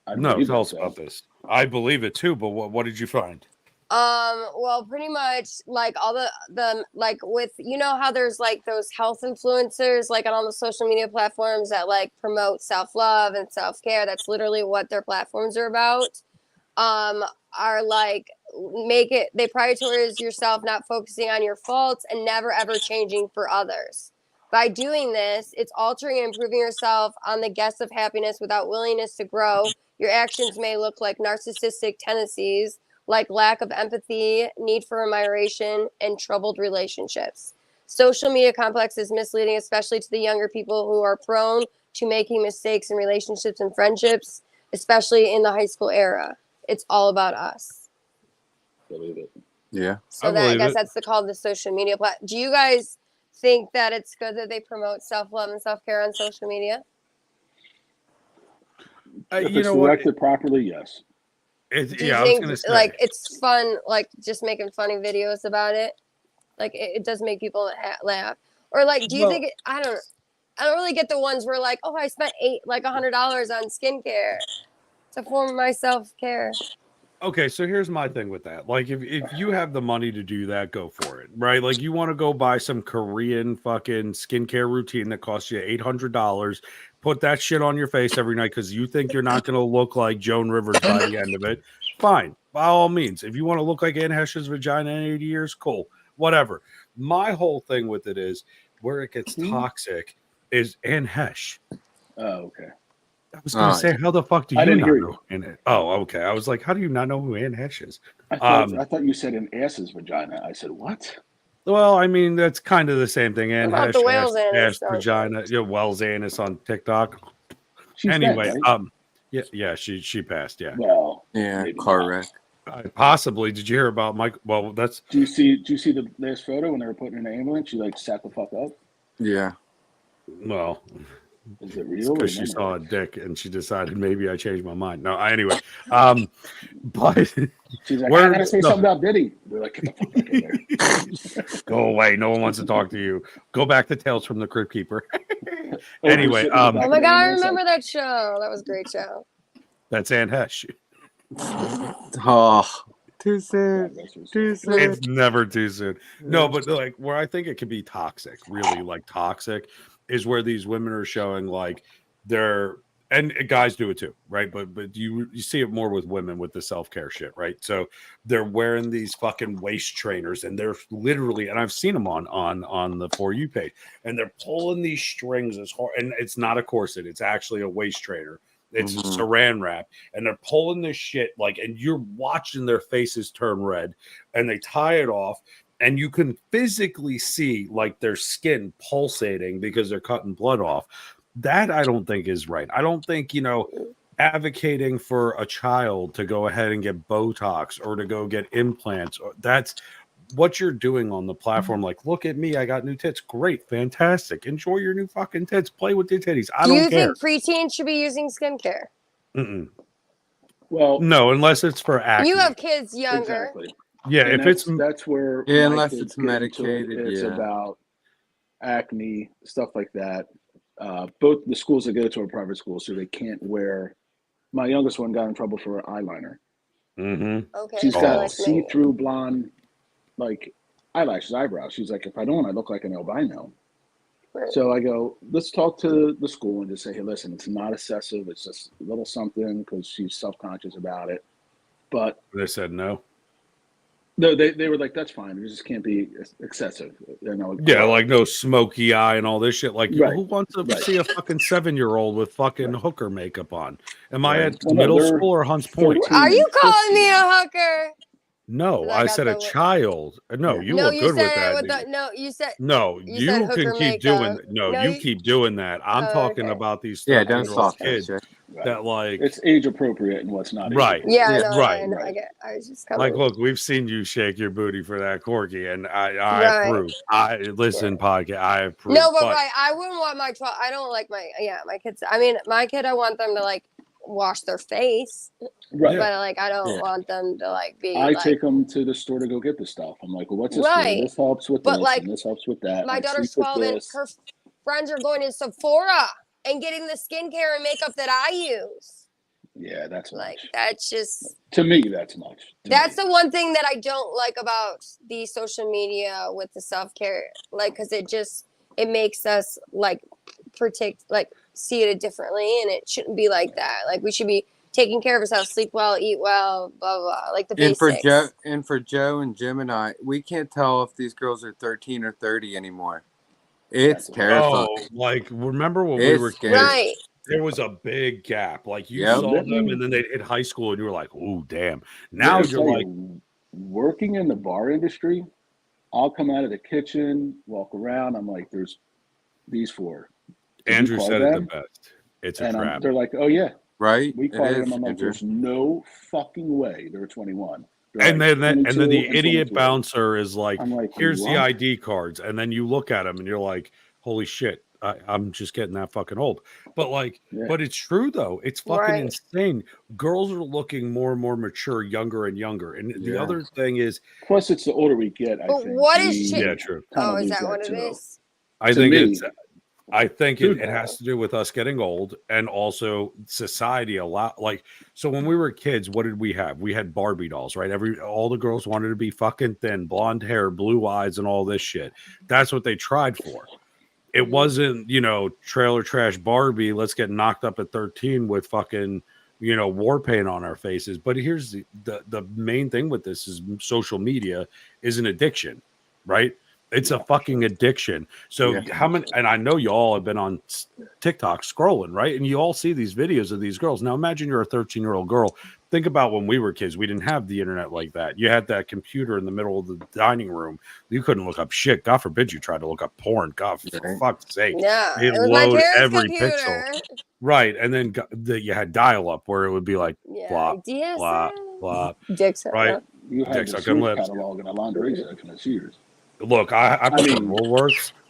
I No, believe tell it, us so. about this. I believe it too, but what did you find? Well, pretty much like all the like with how there's like those health influencers like on all the social media platforms that like promote self-love and self-care. That's literally what their platforms are about. Are like they prioritize yourself, not focusing on your faults and never ever changing for others. By doing this, it's altering and improving yourself on the guest of happiness without willingness to grow. Your actions may look like narcissistic tendencies, like lack of empathy, need for admiration, and troubled relationships. Social media complex is misleading, especially to the younger people who are prone to making mistakes in relationships and friendships, especially in the high school era. It's all about us. Believe it. Yeah. So I that I believe guess it. that's called the social media platform. Do you guys think that it's good that they promote self-love and self-care on social media? If You it's know what? directed properly, yes. Do you Yeah, I was think gonna say. like it's fun, like just making funny videos about it? Like it does make people laugh. Or like, do you Well- think I don't really get the ones where like, oh, I spent $100 on skincare to form my self-care. Okay, so here's my thing with that. Like, if you have the money to do that, go for it, right? Like, you want to go buy some Korean fucking skincare routine that costs you $800, put that shit on your face every night because you think you're not going to look like Joan Rivers by the end of it. Fine, by all means. If you want to look like Anne Heche's vagina in 80 years, cool, whatever. My whole thing with it is where it gets toxic is Anne Heche. Oh, okay. I was going to say, how the fuck do I you didn't not hear know? you. Oh, okay. I was like, how do you not know who Anne Heche is? I thought you said an ass's vagina. I said, what? Well, I mean, that's kind of the same thing. Anne What about the Heche, whale's anus? ass vagina, Wells anus on TikTok. She's Anyway, dead, right? yeah, she passed. Yeah, Well, Yeah. maybe Car not. wreck. possibly. Did you hear about Mike? Well, that's Do you see the last photo when they were putting her in the ambulance? She like sat the fuck up. Yeah. well, Is it real? because she or saw no? a dick and she decided maybe I changed my mind. No, anyway, but She's like, Where- I gotta say no. something about Diddy. We're like, get the fuck back in there. go away. No one wants to talk to you. Go back to Tales from the Crypt Keeper. Oh, Anyway, you're sitting in the Oh back my of the god, I ambulance, remember like, that show. That was a great show. That's Anne Heche. Oh, too soon. "God, this was- Too soon. It's never too soon. No, but like where I think it can be toxic, really like toxic, is where these women are showing like they're and guys do it too, right? But you see it more with women with the self-care shit, right? So they're wearing these fucking waist trainers and they're literally, and I've seen them on the For You page, and they're pulling these strings as hard, and it's not a corset, it's actually a waist trainer. It's Mhm. saran wrap, and they're pulling this shit like, and you're watching their faces turn red, and they tie it off, and you can physically see like their skin pulsating because they're cutting blood off. That I don't think is right. I don't think, advocating for a child to go ahead and get Botox or to go get implants, or that's what you're doing on the platform. Like, look at me, I got new tits. Great, fantastic. Enjoy your new fucking tits. Play with your titties. I Do don't you care. think preteens should be using skincare? Mm-mm. Well, No, unless it's for acne. You have kids younger. exactly. Yeah, And if it's that's where Yeah, my unless kids it's get into it. medicated, It's yeah. about acne, stuff like that. Both the schools that go to are private schools, so they can't wear. My youngest one got in trouble for eyeliner. Okay, She's so got like maybe- see-through blonde, like eyelashes, eyebrows. She's like, if I don't, I look like an albino. Right. So I go, let's talk to the school and just say, hey, listen, it's not excessive. It's just a little something because she's self-conscious about it. But they said no. no, they were like, that's fine. It just can't be excessive. Yeah, like no smoky eye and all this shit. Like, Right, who wants to right. see a fucking 7-year-old with fucking hooker makeup on? Am I Right. at Well, no, middle they're school or Hunts Point? 13. Are you calling me a hooker? No, I I got said a the- child. No, you no, look you good said with it that. with the, no, you said No, you you said can hooker keep doing. makeup. No, No, you you- keep doing that. I'm Oh, talking okay. about these Yeah, don't 13-year-old soft that kids. shit. Right. that like It's age appropriate and what's not. Right. Yeah, Yeah, no, right, I know. right. I was just kind like of look, we've seen you shake your booty for that corky, and I right. approve. I listen, podcast, I approve. No, but But right, I wouldn't want my child. I don't like my kids. I mean, my kid, I want them to like wash their face, Right. but like I don't Yeah. want them to like be I like take them to the store to go get the stuff. I'm like, well, what's this right. for? This helps with But this, like and this helps with that. my I daughter's sleep with 12 and this. her friends are going to Sephora and getting the skincare and makeup that I use. Yeah, that's Like much. that's just To me, that's much. that's the one thing that I don't like about the social media with the self-care, like because it makes us like protect, like see it differently, and it shouldn't be like that. Like we should be taking care of ourselves, sleep well, eat well, blah blah, like the And basics. for Joe and Jim and I, we can't tell if these girls are 13 or 30 anymore. It's That's terrifying. oh, like remember when we It's were scary. kids? Right. There was a big gap. Like you Yep. saw them, and then they hit high school, and you were like, "Oh, damn!" Now Let me you're tell like, you, working in the bar industry, I'll come out of the kitchen, walk around. I'm like, there's these four. Did you Andrew call said it the them? best. It's a And trap. they're like, oh yeah, Right? we It called is, them. I'm like, Andrew. there's no fucking way they're 21. They're And like then the 22 and idiot 23. bouncer is like, I'm like, "Here's the what? ID cards," and then you look at them, and you're like, "Holy shit!" I'm just getting that fucking old. But like, Yeah. but it's true though. It's fucking Right. insane. Girls are looking more and more mature, younger and younger. And the Yeah. other thing is, Plus, it's the older we get. I But think. what is yeah, true. kinda Oh, is lose that what it too. is? I To think me, I think Dude. it has to do with us getting old and also society a lot. Like, so when we were kids, what did we have? We had Barbie dolls, right? All the girls wanted to be fucking thin, blonde hair, blue eyes, and all this shit. That's what they tried for. It wasn't, trailer trash Barbie. Let's get knocked up at 13 with fucking, war paint on our faces. But here's the main thing with this is social media is an addiction, right? It's a fucking addiction. So Yeah. how many? And I know you all have been on TikTok scrolling, right? And you all see these videos of these girls. Now imagine you're a 13-year-old girl. Think about when we were kids. We didn't have the internet like that. You had that computer in the middle of the dining room. You couldn't look up shit. God forbid you tried to look up porn. God, for Right. fuck's sake. Yeah, It it was my load parents' every computer. pixel. Right. And then you had dial up where it would be like Yeah, blah, blah, DSL. blah. Dixon. Right. you had Dick the sucking Sears lips. catalog in a laundry section at Sears. Look, I prefer mean-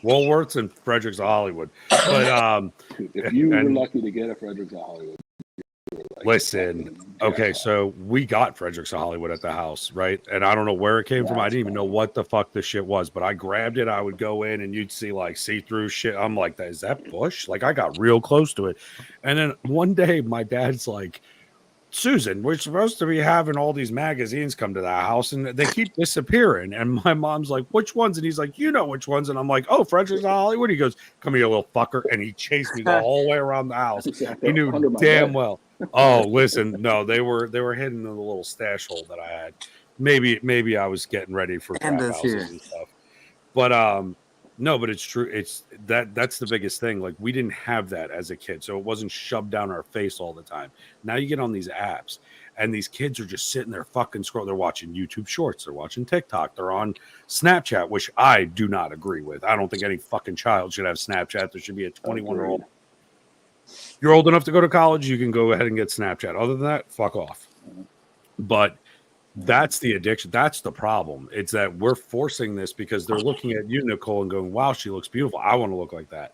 Woolworths and Fredericks of Hollywood. But If you were And- lucky to get a Fredericks of Hollywood, you were like listen, fucking okay, jackpot. so we got Fredericks of Hollywood at the house, right? And I don't know where it came from. I That's didn't even know funny. what the fuck this shit was, but I grabbed it. I would go in and you'd see like see-through shit. I'm like, is that Bush? Like I got real close to it. And then one day my dad's like, Susan, we're supposed to be having all these magazines come to the house and they keep disappearing. And my mom's like, which ones? And he's like, you know which ones. And I'm like, oh, Fredericks of Hollywood. He goes, come here, you little fucker. And he chased me the whole way around the house. He knew Under my damn bed. well. Oh, listen, no, they were hidden in the little stash hole that I had. Maybe I was getting ready for trap And us houses here. and stuff. But no, but it's true. It's that's the biggest thing. Like we didn't have that as a kid, so it wasn't shoved down our face all the time. Now you get on these apps, and these kids are just sitting there fucking scroll. They're watching YouTube Shorts. They're watching TikTok. They're on Snapchat, which I do not agree with. I don't think any fucking child should have Snapchat. There should be a 21-year-old. You're old enough to go to college, you can go ahead and get Snapchat. Other than that, fuck off. But that's the addiction. That's the problem. It's that we're forcing this because they're looking at you, Nicole, and going, wow, she looks beautiful. I want to look like that.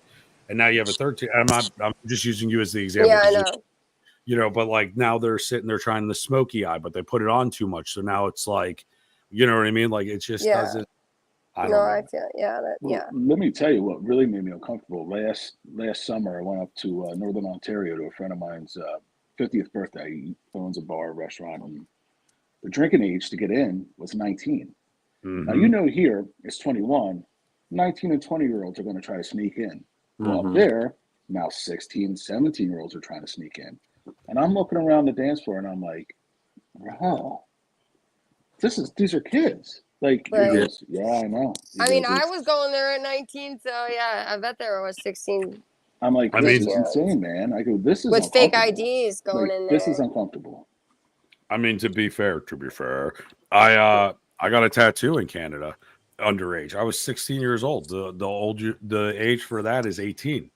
And now you have a 13. I'm just using you as the example. Yeah, I 'cause know. but like now they're sitting there trying the smoky eye, but they put it on too much. So now it's like, you know what I mean? Like it just Yeah. doesn't. I don't No, know. I feel Well, let me tell you what really made me uncomfortable. Last summer, I went up to Northern Ontario to a friend of mine's 50th birthday. He owns a bar, restaurant, and the drinking age to get in was 19. Now, Mhm. you know, here it's 21. 19 and 20-year-olds are going to try to sneak in. Well, up Mhm. there, now 16, 17-year-olds are trying to sneak in. And I'm looking around the dance floor and I'm like, wow, these are kids. Like, he Right. goes, yeah, I know. He I mean, goes, I was going there at 19, so yeah, I bet there was 16 I'm like, I this mean- is insane, man. I go, this is with fake uncomfortable. IDs going Like, in there. this is uncomfortable. I mean, to be fair, I got a tattoo in Canada underage. I was 16 years old. The age for that is 18.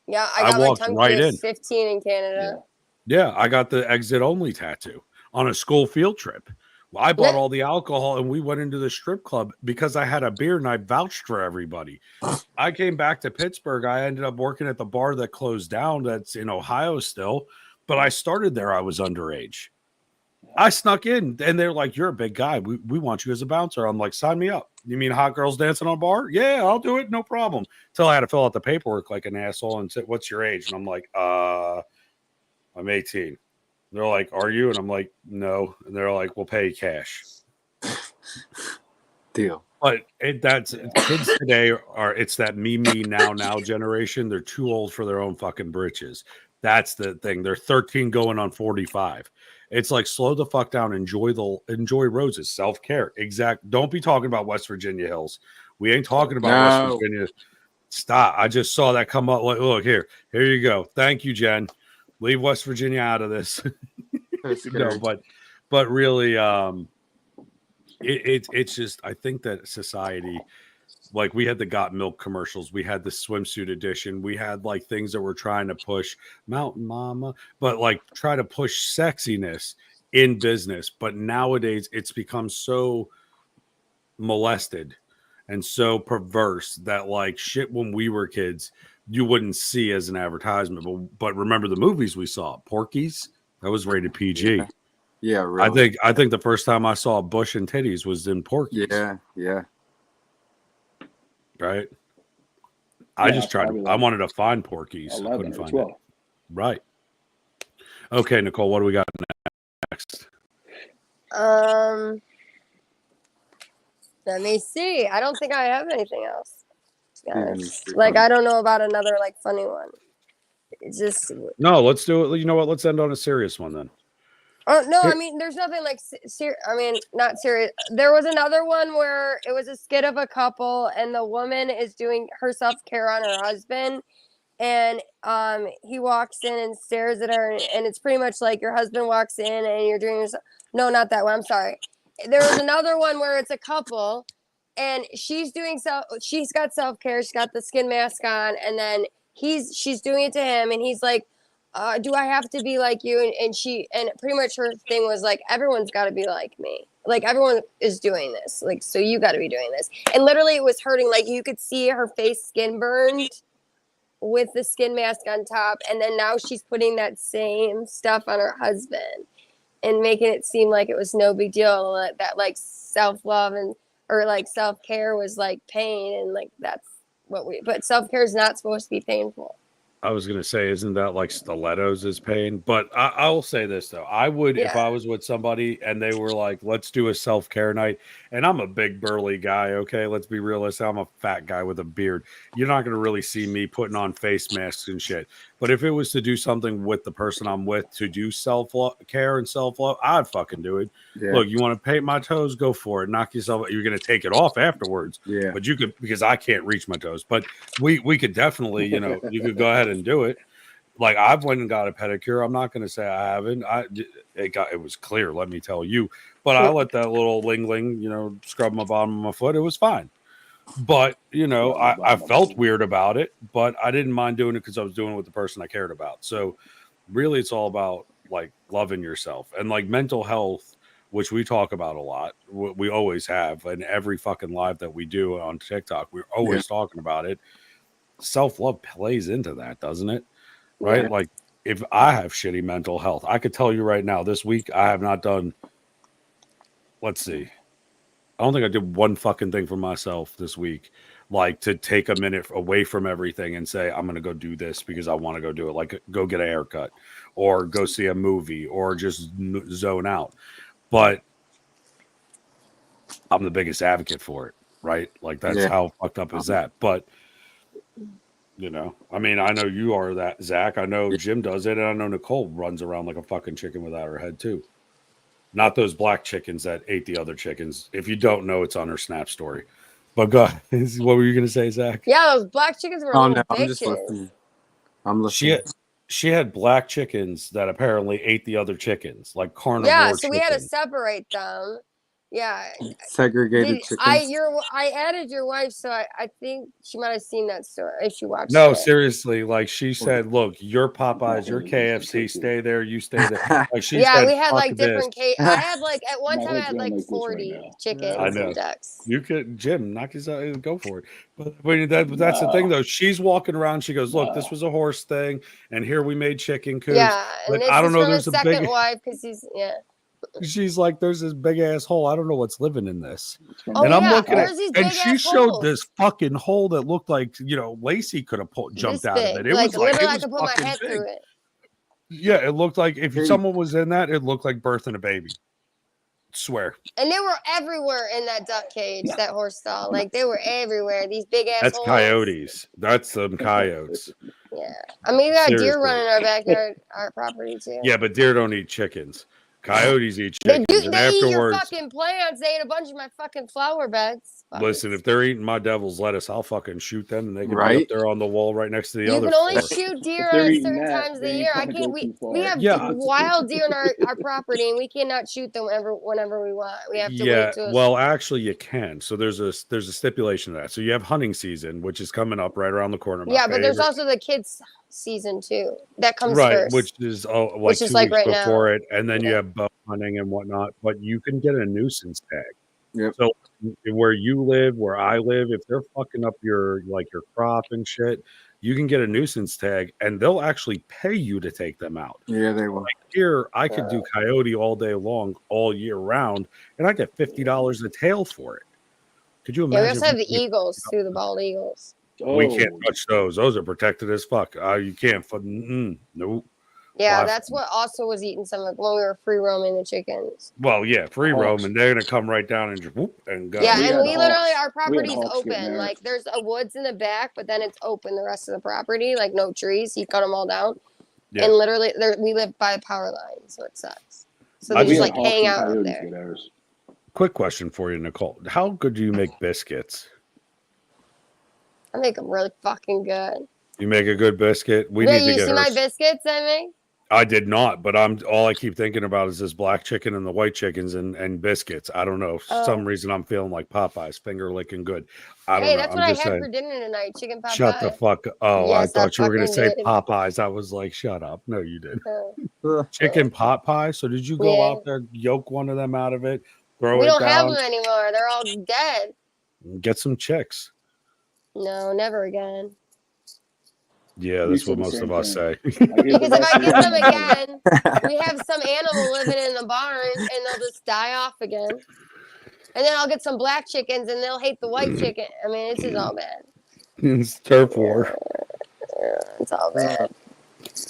Yeah, I I got my walked tongue right pierced in. 15 in Canada. Yeah, I got the exit only tattoo on a school field trip. Well, I bought Yeah. all the alcohol and we went into the strip club because I had a beer and I vouched for everybody. I came back to Pittsburgh. I ended up working at the bar that closed down that's in Ohio still, but I started there. I was underage. I snuck in and they're like, "You're a big guy. We want you as a bouncer." I'm like, "Sign me up." You mean hot girls dancing on a bar? Yeah, I'll do it. No problem. Till I had to fill out the paperwork like an asshole and say, "What's your age?" And I'm like, I'm 18. They're like, "Are you?" And I'm like, "No." And they're like, "We'll pay you cash." Deal. But that's kids today it's that me now generation. They're too old for their own fucking britches. That's the thing. They're 13 going on 45. It's like slow the fuck down. Enjoy roses. Self-care. Exact. Don't be talking about West Virginia hills. We ain't talking about West Virginia. Stop. I just saw that come up. Look here. Here you go. Thank you, Jen. Leave West Virginia out of this. No, but really, it's just I think that society, like we had the Got Milk commercials, we had the swimsuit edition, we had like things that were trying to push Mountain Mama, but like try to push sexiness in business. But nowadays it's become so molested and so perverse that like shit when we were kids you wouldn't see as an advertisement. But remember the movies we saw, Porky's, that was rated PG. Yeah, really. I think the first time I saw Bush and Titties was in Porky's. Yeah. Right. I just tried to, I wanted to find Porky's. 11 I couldn't find 12. it. Right. Okay, Nicole, what do we got next? Let me see. I don't think I have anything else. Like I don't know about another like funny one. It's just no. Let's do it. You know what? Let's end on a serious one then. Oh no! I mean, there's nothing like I mean, not serious. There was another one where it was a skit of a couple, and the woman is doing her self-care on her husband, and he walks in and stares at her, and it's pretty much like your husband walks in and you're doing yourself. No, not that one. I'm sorry. There was another one where it's a couple, and she's got self-care. She's got the skin mask on, and then she's doing it to him, and he's like, do I have to be like you? And pretty much her thing was like, everyone's got to be like me. Like everyone is doing this. Like, so you got to be doing this. And literally it was hurting. Like you could see her face skin burned with the skin mask on top. And then now she's putting that same stuff on her husband and making it seem like it was no big deal. That like self-love or like self-care was like pain. And like, but self-care is not supposed to be painful. I was going to say, isn't that like stilettos is pain? But I will say this, though. I would, if I was with somebody and they were like, let's do a self-care night. And I'm a big burly guy. Okay. Let's be realistic. I'm a fat guy with a beard. You're not going to really see me putting on face masks and shit. But if it was to do something with the person I'm with to do self-care and self-love, I'd fucking do it. Yeah. Look, you want to paint my toes? Go for it. Knock yourself. You're going to take it off afterwards. Yeah. But you could, because I can't reach my toes. But we could definitely, you could go ahead and do it. Like I've went and got a pedicure. I'm not going to say I haven't. It was clear, let me tell you. But I let that little ling, scrub my bottom of my foot. It was fine. But I felt weird about it, but I didn't mind doing it because I was doing it with the person I cared about. So really, it's all about like loving yourself and like mental health, which we talk about a lot. We always have, and every fucking live that we do on TikTok, we're always talking about it. Self-love plays into that, doesn't it? Right? Yeah. Like if I have shitty mental health, I could tell you right now, this week I have not done, let's see, I don't think I did one fucking thing for myself this week, like to take a minute away from everything and say, I'm going to go do this because I want to go do it. Like go get a haircut or go see a movie or just zone out. But I'm the biggest advocate for it, right? Like that's how fucked up is that? But I mean, I know you are that, Zach. I know Jim does it, and I know Nicole runs around like a fucking chicken without her head too. Not those black chickens that ate the other chickens. If you don't know, it's on her Snap story. But go ahead. What were you going to say, Zach? Yeah, those black chickens were little I'm just listening. I'm listening. She had black chickens that apparently ate the other chickens, like carnivore chickens. We had to separate them. Yeah. Segregated chickens. I added your wife, so I think she might have seen that story if she watched No, it. seriously, like she said, look, your Popeyes, your KFC, stay there, you stay there. Like she Yeah, said, we had fuck like this. different I had like at one My time I head's had going like like this right 40 now. chickens I know. and ducks. You could, Jim, knock yourself, go for it. But that's the thing, though. She's walking around. She goes, "Look, this was a horse thing, and here we made chicken coops." Yeah, and But this I don't is know. from his There's a second big. wife because She's like, "There's this big ass hole. I don't know what's living in this." It's from Oh, And I'm yeah, looking at, there's these and big she ass showed holes. this fucking hole that looked like Lacey could have jumped this out of big. it. It Like was like literally, it I was could put my fucking head big. through it. Yeah, it looked like if Hey. someone was in that, it looked like birthing a baby. Swear. And they were everywhere in that duck cage, that horse stall. Like they were everywhere. These big ass That's holes. coyotes. That's some coyotes. Yeah, I mean we got Seriously. deer running our backyard, our property too. Yeah, but deer don't eat chickens. Coyotes eat They chickens. do. And They eat your afterwards, fucking plants. They ate a bunch of my fucking flower beds. listen, if they're eating my devil's lettuce, I'll fucking shoot them and they can be Right? up there on the wall right next to the you other can only four. shoot deer If they're at eating certain that, times of they the ain't year. I gonna can't. go We too far. we have Yeah. wild deer in our property, and we cannot shoot them whenever we want. We have to Yeah, wait till. well, actually, you can. So there's a stipulation to that. So you have hunting season, which is coming up right around the corner. My Yeah, but there's favorite. also the kids season too. That comes right, first. which is like Which is 2 like weeks right now. before it, and then you Yeah. have bow hunting and whatnot. But you can get a nuisance tag. Yep. So where you live, where I live, if they're fucking up your crop and shit, you can get a nuisance tag, and they'll actually pay you to take them out. Yeah, they will. Here, I could do coyote all day long, all year round, and I get $50 a tail for it. Could you Yeah, imagine? we also have the we eagles too, the bald eagles. can't touch those. Those are protected as fuck. You can't. Nope. Yeah, Well, that's what also was eating some of when we were free roaming the chickens. Well, yeah, free Hawks. roam, and they're gonna come right down and just whoop and go. Yeah, We and had we literally hawks. our property's hawks getting open. there. Like there's a woods in the back, but then it's open the rest of the property, like no trees. He cut them all down, Yeah. and literally we live by a power line, so it sucks. So I they We just had like hang out up there. Quick question for you, Nicole. How good do you make biscuits? I make them really fucking good. You make a good biscuit. We Yeah, need to you get see her. my biscuits I make? I did not, but all I keep thinking about is this black chicken and the white chickens and biscuits. I don't know. For some reason I'm feeling like Popeyes, finger licking good. I don't Hey, know. that's I'm what I just had saying. for dinner tonight, chicken pot Shut pie. the fuck up. Oh, Yes, I thought you were going to fucking say did. Popeyes. I was like, shut up. No, you didn't. Oh. Chicken pot pie. So did you go Yeah. out there, yoke one of them out of it, throw We it don't have down, them anymore. They're all dead. and get some chicks? No, never again. Yeah, We that's said what the most same of us say. thing. Because if I get them again, we have some animal living in the barn and they'll just die off again. And then I'll get some black chickens and they'll hate the white chicken. I mean, it's just all bad. It's turf war. It's all bad.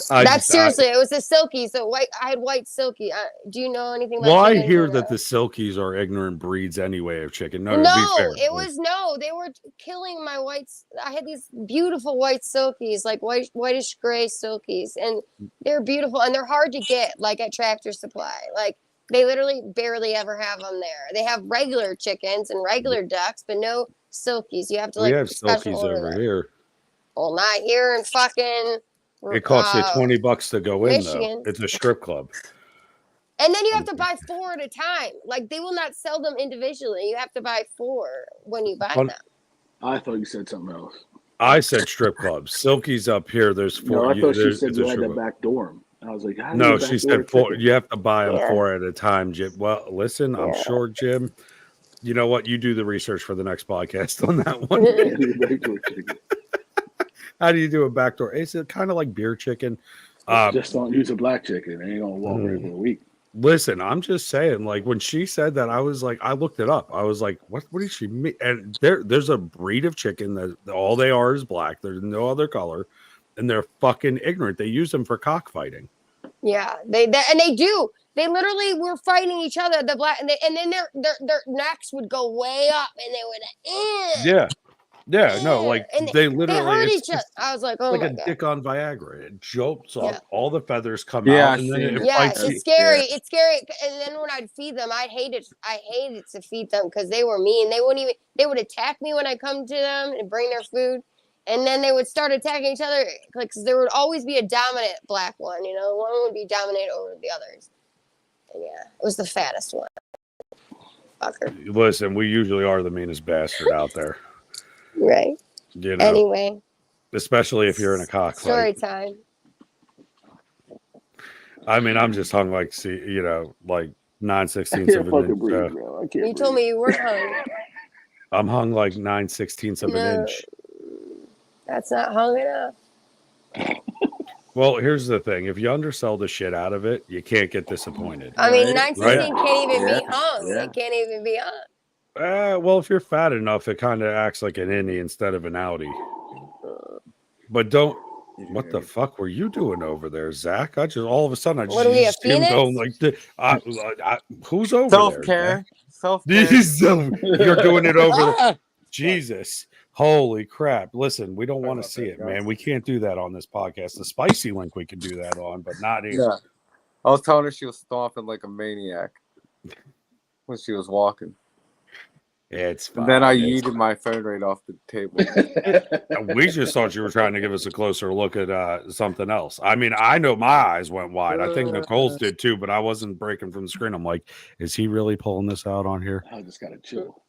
I That's just- seriously, it was the silky. So white, I had white silky. Do you know anything about Well, I chickens hear or that no? the silkies are ignorant breeds anyway of chicken. No, to No, be fair, it was no. They were killing my whites. I had these beautiful white silkies, like whitish gray silkies, and they're beautiful and they're hard to get, like at Tractor Supply. Like they literally barely ever have them there. They have regular chickens and regular ducks, but no silkies. You have to we like have special silkies order over them. here. Well, not here in fucking. It costs you uh, $20 to go in, Michigan. though. It's a strip club. And then you have to buy 4 at a time. Like they will not sell them individually. You have to buy 4 when you buy On- them. I thought you said something else. I said strip clubs. Silkies up here. There's 4. No, I thought she said it's you a had strip to club. backdoor them. I was like, how do No, you she backdoor said 4. chicken? You have to buy them Yeah. 4 at a time, Jim. Well, listen, I'm Yeah. sure, Jim. You know what? You do the research for the next podcast on that one. Backdoor chicken. How do you do a backdoor? Is it kind of like beer chicken? Just don't use a black chicken. They ain't gonna walk away for a week. Listen, I'm just saying, like when she said that, I was like, I looked it up. I was like, what did she mean? And there's a breed of chicken that all they are is black. There's no other color, and they're fucking ignorant. They use them for cockfighting. Yeah, they do. They literally were fighting each other. The black and then their necks would go way up, and they would. No, like and they literally they hurt it's each other. I was like, oh like my a god. dick on Viagra. It jolts up, Yeah. all the feathers come Yeah, out, and then I it see. Yeah, fights you. it's scary. It's scary. And then when I'd feed them, I hated to feed them because they were mean. They would attack me when I come to them and bring their food. And then they would start attacking each other. Like, 'cause there would always be a dominant black one, one would be dominant over the others. And yeah, it was the fattest one. fucker. Listen, we usually are the meanest bastard out there. Right. You know, Anyway, especially if you're in a story cockfight. time. I mean, I'm just hung like, you know, like I 9/16 can't of an fucking inch. breathe, bro. I can't You told breathe. me you were hung. I'm hung like 9/16 of an No, inch. that's not hung enough. Well, here's the thing: if you undersell the shit out of it, you can't get disappointed. I mean, Right, 9/16 can't even yeah, be hung. yeah. It can't even be hung. Well, if you're fat enough, it kind of acts like an innie instead of an outie. But don't. What the fuck were you doing over there, Zach? I just all of a sudden I just, What are we, you a just see him phoenix? going like, who's over Self-care. Self-care. there? You're doing it over there. Ah! Jesus, holy crap! Listen, we don't want to see it, man. We can't do that on this podcast. The spicy link we can do that on, but not here. Yeah. I was telling her she was stomping like a maniac when she was walking. It's fine. And then I It's yeeted my phone right off the table. We just thought you were trying to give us a closer look at something else. I mean, I know my eyes went wide. I think Nicole's did too, but I wasn't breaking from the screen. I'm like, is he really pulling this out on here? I just gotta chill.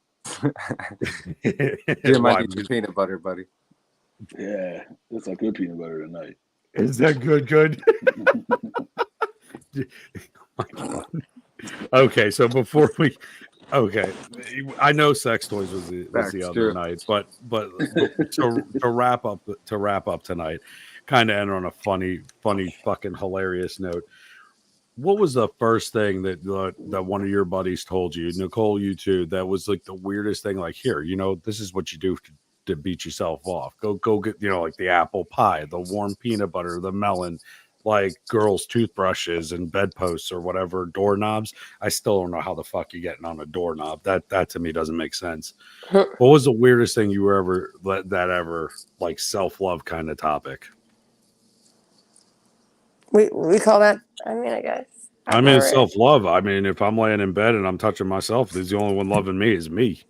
You might Why? need your peanut butter, buddy. Yeah, it's like good peanut butter tonight. Is that good? Good. Oh my God. Okay, so before we, okay, I know sex toys was the That's other true. night, but to wrap up tonight, kind of end on a funny fucking hilarious note. What was the first thing that one of your buddies told you, Nicole, you too, that was like the weirdest thing? Like, here, you know, this is what you do to beat yourself off. Go get, you know, like the apple pie, the warm peanut butter, the melon, like girls' toothbrushes and bedposts or whatever, doorknobs. I still don't know how the fuck you're getting on a doorknob. That to me doesn't make sense. What was the weirdest thing you were ever that ever like self-love kind of topic? We call that. I mean, I guess. I mean, it's self-love. I mean, if I'm laying in bed and I'm touching myself, the only one loving me is me.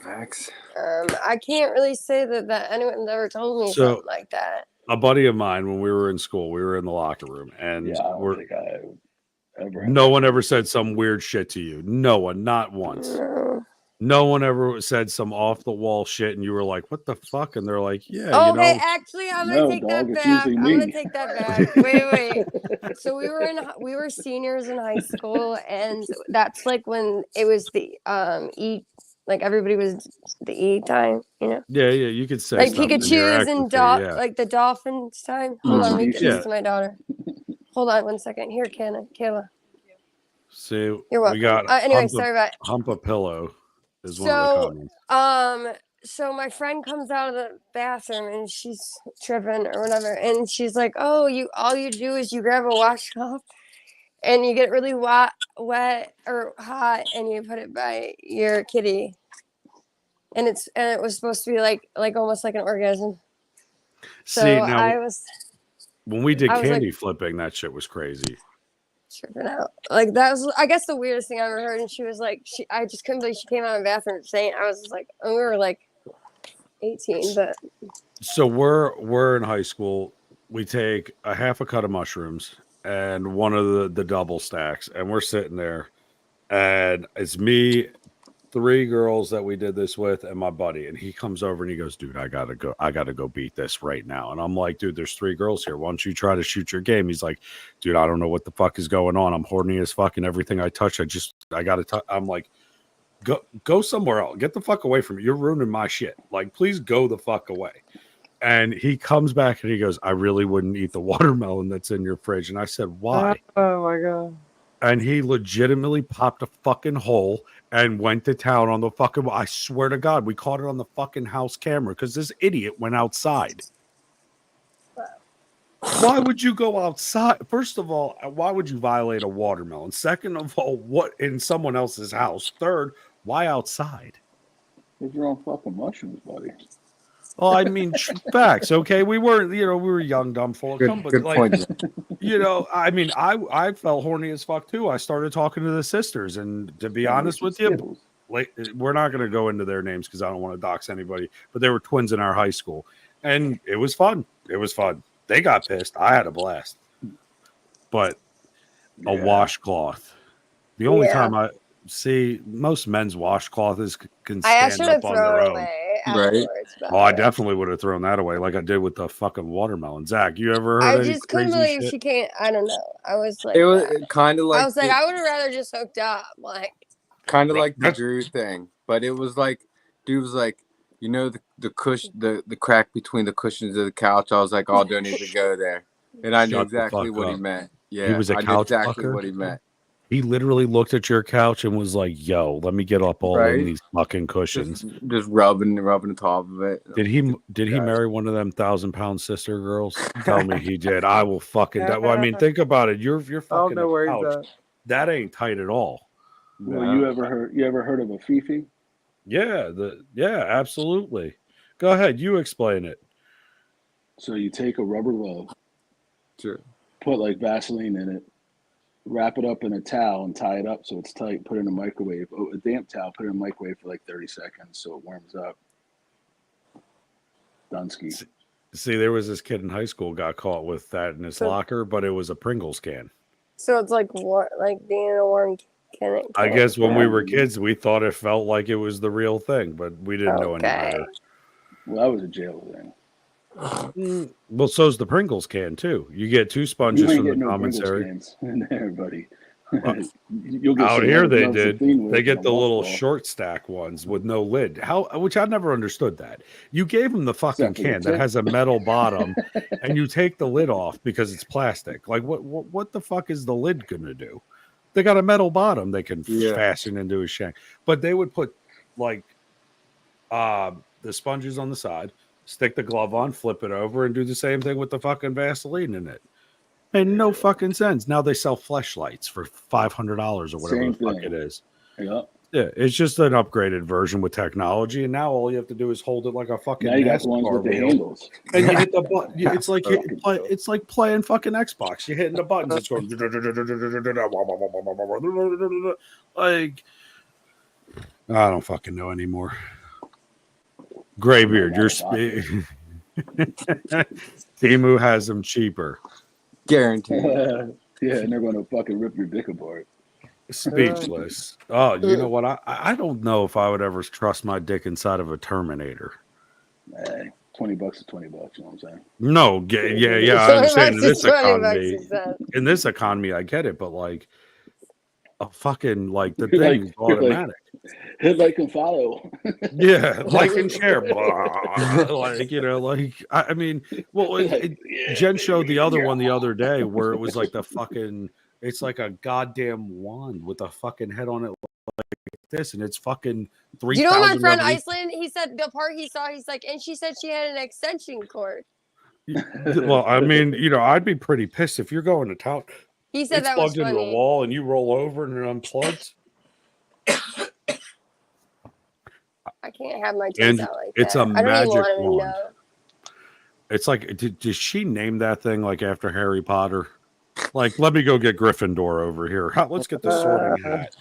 Facts. I can't really say that anyone's ever told me something like that. A buddy of mine, when we were in school, we were in the locker room, and Yeah, I don't think I ever. no one ever said some weird shit to you. No one, not once. No. No one ever said some off the wall shit, and you were like, "What the fuck?" And they're like, "Yeah, Okay, you know." actually, I'm gonna take that it's back. usually I'm me. gonna take that back. Wait. So we were seniors in high school, and that's like when it was the E, like everybody was the E time, you know. Yeah, you could say Like something. Pikachu's and yeah. like the Dolphins time. Hold on, let me get Yeah. this to my daughter. Hold on 1 second. Here, Kayla. See, You're we welcome. got Anyway, sorry about. hump a pillow is one of the comments. So my friend comes out of the bathroom and she's tripping or whatever, and she's like, "Oh, all you do is you grab a washcloth and you get really wet or hot, and you put it by your kitty, and it was supposed to be like almost like an orgasm." So See, now I was when we did I was candy like- flipping, that shit was crazy. tripping out. Like that was, I guess, the weirdest thing I ever heard. And she was like, I just couldn't believe she came out of the bathroom saying. I was just like, and we were like 18, but So we're in high school. We take a half a cut of mushrooms and one of the double stacks, and we're sitting there, and it's me, 3 girls that we did this with, and my buddy. And he comes over and he goes, "Dude, I gotta go beat this right now." And I'm like, "Dude, there's 3 girls here. Why don't you try to shoot your game?" He's like, "Dude, I don't know what the fuck is going on. I'm horny as fuck, and everything I touch, I gotta touch." I'm like, Go somewhere else. Get the fuck away from me. You're ruining my shit. Like, please go the fuck away. And he comes back and he goes, "I really wouldn't eat the watermelon that's in your fridge." And I said, "Why?" Oh my God. And he legitimately popped a fucking hole and went to town on the fucking. I swear to God, we caught it on the fucking house camera because this idiot went outside. Why would you go outside? First of all, why would you violate a watermelon? Second of all, what in someone else's house? Third, why outside? If you're on fucking mushrooms, buddy. Well, I mean, facts. Okay, we were young, dumb, full of cum, but Good like, point. I mean, I felt horny as fuck too. I started talking to the sisters, and to be honest with you, Skittles. like, we're not going to go into their names because I don't want to dox anybody, but they were twins in our high school, and it was fun. It was fun. They got pissed. I had a blast, but a Yeah. washcloth. The only Yeah. time See, most men's washcloths can I stand actually up on throw their it own. away Right. afterwards. Oh, I definitely would have thrown that away, like I did with the fucking watermelon. Zach, you ever I heard any just couldn't crazy believe shit? she can't. I don't know. I was like, It was that. kind of I like was like, I would have rather just hooked up. Like, the That's- Drew thing, but it was like, dude was like, you know, the crack between the cushions of the couch. I was like, oh, don't even go there, and I knew Shut the exactly fuck what he up. meant. Yeah, was a I knew couch exactly fucker? what he meant. He literally looked at your couch and was like, "Yo, let me get up all in Right? these fucking cushions." Just rubbing the top of it. Did he Guys. marry one of them 1,000-pound sister girls? Tell me he did. I will fucking die. Well, I mean, think about it. You're I don't fucking know where a he's couch. That ain't tight at all. Well, No. you ever heard of a fifi? Yeah, absolutely. Go ahead, you explain it. So you take a rubber glove, Sure. put like Vaseline in it, wrap it up in a towel and tie it up so it's tight. Put it in a microwave. Oh, a damp towel. Put it in a microwave for like 30 seconds so it warms up. Dunsky. See, there was this kid in high school got caught with that in his So- locker, but it was a Pringles can. so it's like being in a warm can. I guess when we were kids, we thought it felt like it was the real thing, but we didn't know any Okay. better. Well, that was a jail thing. Well, so's the Pringles can too. You get 2 You sponges ain't from the getting no Pringles commissary. cans in there, buddy. Well, You'll get Out some here love- they love did. Zafine with They it get on the little Mothball. short stack ones with no lid. Which I never understood that. You gave them the fucking Except for the can that tip. has a metal bottom, and you take the lid off because it's plastic. Like what the fuck is the lid gonna do? They got a metal bottom they can Yeah. fasten into a shank, but they would put like the sponges on the side, stick the glove on, flip it over, and do the same thing with the fucking Vaseline in it. Made no fucking sense. Now they sell fleshlights for $500 or whatever Same the fuck thing. it is. Yep. Yeah, it's just an upgraded version with technology, and now all you have to do is hold it like a fucking Now you got the ones NASCAR with the wheel, handles. and you hit the button. It's like Fucking it's like playing fucking Xbox. You're hitting the buttons. It's going like I don't fucking know anymore. Graybeard, you're Timu has them cheaper. Guaranteed. Yeah, and they're going to fucking rip your dick apart. Speechless. Oh, you know what? I don't know if I would ever trust my dick inside of a Terminator. Hey, $20 is $20. You know what I'm saying? No, yeah. I $20 understand in is this $20, economy. he said. In this economy, I get it, but like a fucking like the You're like- thing's you're like- automatic. Hit like and follow. Yeah, like and share. Like like I mean, well, Jen showed the other one the other day where it was like the fucking. It's like a goddamn wand with a fucking head on it like this, and it's fucking 3,000. Do you know my friend of these- Iceland? He said the part he saw, he's like, and she said she had an extension cord. Well, I mean, I'd be pretty pissed if you're going to town. He said It's that was plugged into a funny. wall, and you roll over and it unplugs. I can't have my And tits out like it's that. a I don't even magic want to wand. know. It's like, did she name that thing like after Harry Potter? Like, let me go get Gryffindor over here. Let's get the sorting hat.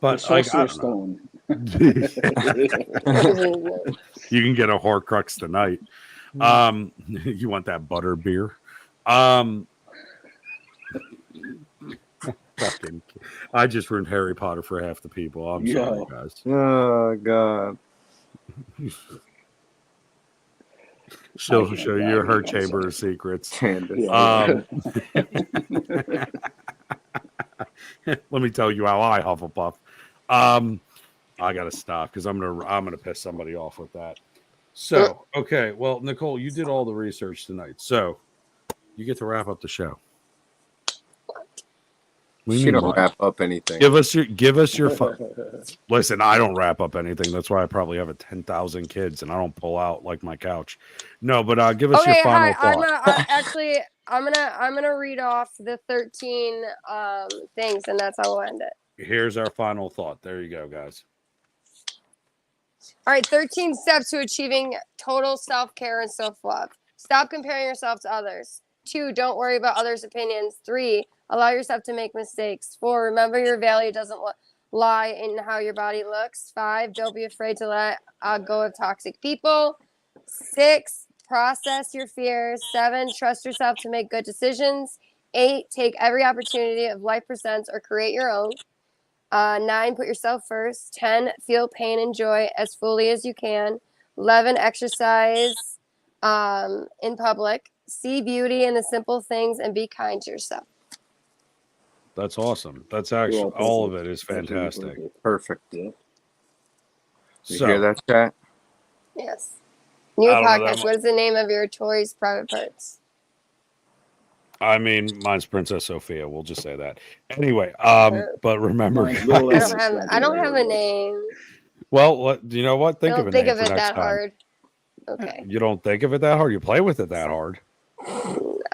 But The like, I Sorcerer's don't Stone. know. You can get a Horcrux tonight. You want that butter beer? Fucking, I just ruined Harry Potter for half the people. I'm sorry, Yo. guys. Oh God. She'll can't show die, you her I'm chamber sorry. of secrets. Candace. Yeah. Let me tell you how I Hufflepuff. I gotta stop because I'm gonna piss somebody off with that. So okay, well, Nicole, you did all the research tonight, so you get to wrap up the show. What do you She mean, don't what? wrap up anything. Give us your Listen, I don't wrap up anything. That's why I probably have 10,000 kids, and I don't pull out like my couch. No, but give us Okay, your final hi. thought. I'm gonna read off the 13 things, and that's how we'll end it. Here's our final thought. There you go, guys. All right, 13 steps to achieving total self-care and self-love. Stop comparing yourself to others. 2, don't worry about others' opinions. 3, allow yourself to make mistakes. 4, remember your value doesn't lie in how your body looks. 5, don't be afraid to let go of toxic people. 6, process your fears. 7, trust yourself to make good decisions. 8, take every opportunity of life presents or create your own. 9, put yourself first. 10, feel pain and joy as fully as you can. 11, exercise in public. See beauty in the simple things and be kind to yourself. That's awesome. That's actually all of it is fantastic. Perfect. Yeah. You So, hear that, chat? Yes. New I don't know that podcast. much. What is the name of your toys' private parts? I mean, mine's Princess Sophia. We'll just say that. Anyway, but remember, Mine's Little guys, Emma. I don't have a name. well, you know what? Think I of don't a think name of for it next that time. hard. Okay. You don't think of it that hard. You play with it that hard.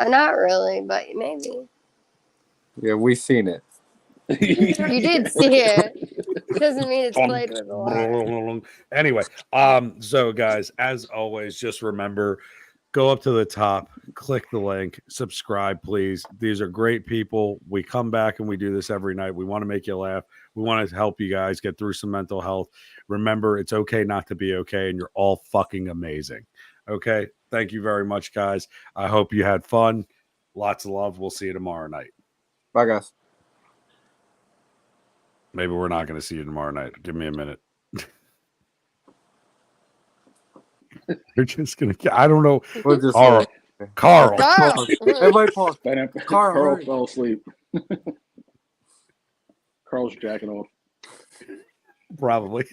Not really, but maybe. Yeah, we've seen it. You did see it. Doesn't mean it's played with a lot. Anyway, so guys, as always, just remember, go up to the top, click the link, subscribe, please. These are great people. We come back and we do this every night. We want to make you laugh. We want to help you guys get through some mental health. Remember, it's okay not to be okay, and you're all fucking amazing. Okay. Thank you very much, guys. I hope you had fun. Lots of love. We'll see you tomorrow night. Bye, guys. Maybe we're not going to see you tomorrow night. Give me a minute. You're just going to, I don't know. We'll just Carl. Carl. Carl. Everybody pause. Carl Carl, fell asleep. Carl's jacking off. Probably.